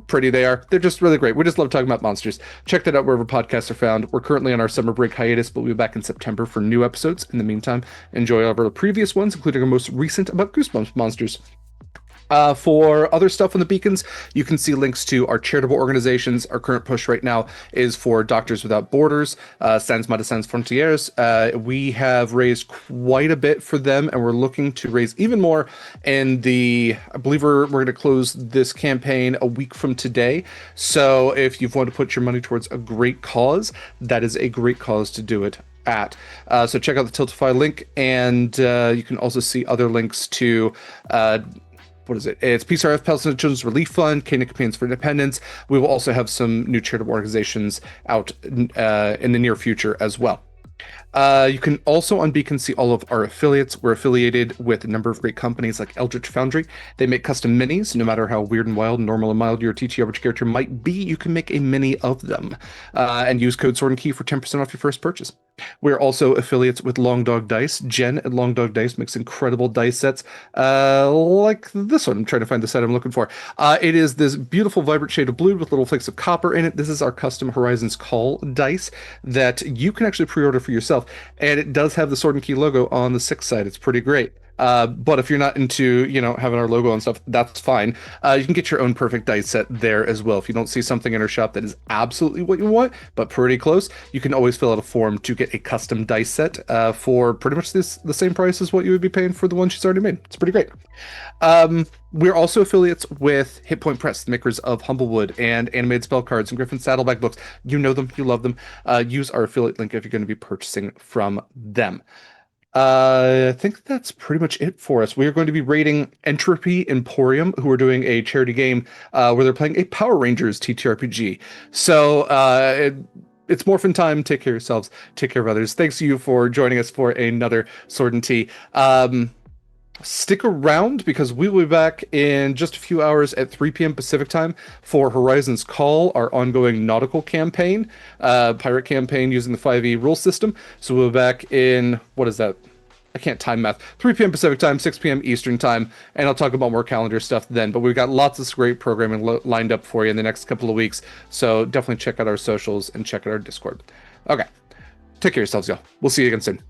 pretty they are. They're just really great. We just love talking about monsters. Check that out wherever podcasts are found. We're currently on our summer break hiatus, but we'll be back in September for new episodes. In the meantime, enjoy all of our previous ones, including our most recent about Goosebumps monsters. For other stuff on the beacons, you can see links to our charitable organizations. Our current push right now is for Doctors Without Borders, Sans Médecins Frontières. We have raised quite a bit for them, and we're looking to raise even more. And I believe we're going to close this campaign a week from today. So if you've wanted to put your money towards a great cause, that is a great cause to do it at. So check out the Tiltify link, and you can also see other links to what is it? It's PCRF, Palestinian Children's Relief Fund, Canadian Campaigns for Independence. We will also have some new charitable organizations out in the near future as well. You can also on Beacon see all of our affiliates. We're affiliated with a number of great companies like Eldritch Foundry. They make custom minis. No matter how weird and wild, normal and mild your TT average character might be, you can make a mini of them. And use code Sword and Key for 10% off your first purchase. We're also affiliates with Long Dog Dice. Jen at Long Dog Dice makes incredible dice sets, like this one. I'm trying to find the set I'm looking for. It is this beautiful, vibrant shade of blue with little flakes of copper in it. This is our custom Horizons Call dice that you can actually pre-order for yourself. itself, and it does have the Sword and Key logo on the sixth side. It's pretty great. But if you're not into, having our logo and stuff, that's fine. You can get your own perfect dice set there as well. If you don't see something in our shop that is absolutely what you want, but pretty close, you can always fill out a form to get a custom dice set for pretty much the same price as what you would be paying for the one she's already made. It's pretty great. We're also affiliates with Hit Point Press, the makers of Humblewood and animated spell cards and Griffin Saddleback books. You know them, you love them. Use our affiliate link if you're going to be purchasing from them. I think that's pretty much it for us. We are going to be rating Entropy Emporium, who are doing a charity game where they're playing a Power Rangers TTRPG. So it's morphin time. Take care of yourselves. Take care of others. Thanks to you for joining us for another Sword and Tea. Stick around because we will be back in just a few hours at 3 p.m. Pacific time for Horizon's Call, our ongoing nautical campaign, pirate campaign using the 5e rule system. So we'll be back in, what is that? I can't time math. 3 p.m. Pacific time, 6 p.m. Eastern time, and I'll talk about more calendar stuff then. But we've got lots of great programming lined up for you in the next couple of weeks. So definitely check out our socials and check out our Discord. Okay. Take care of yourselves, y'all. We'll see you again soon.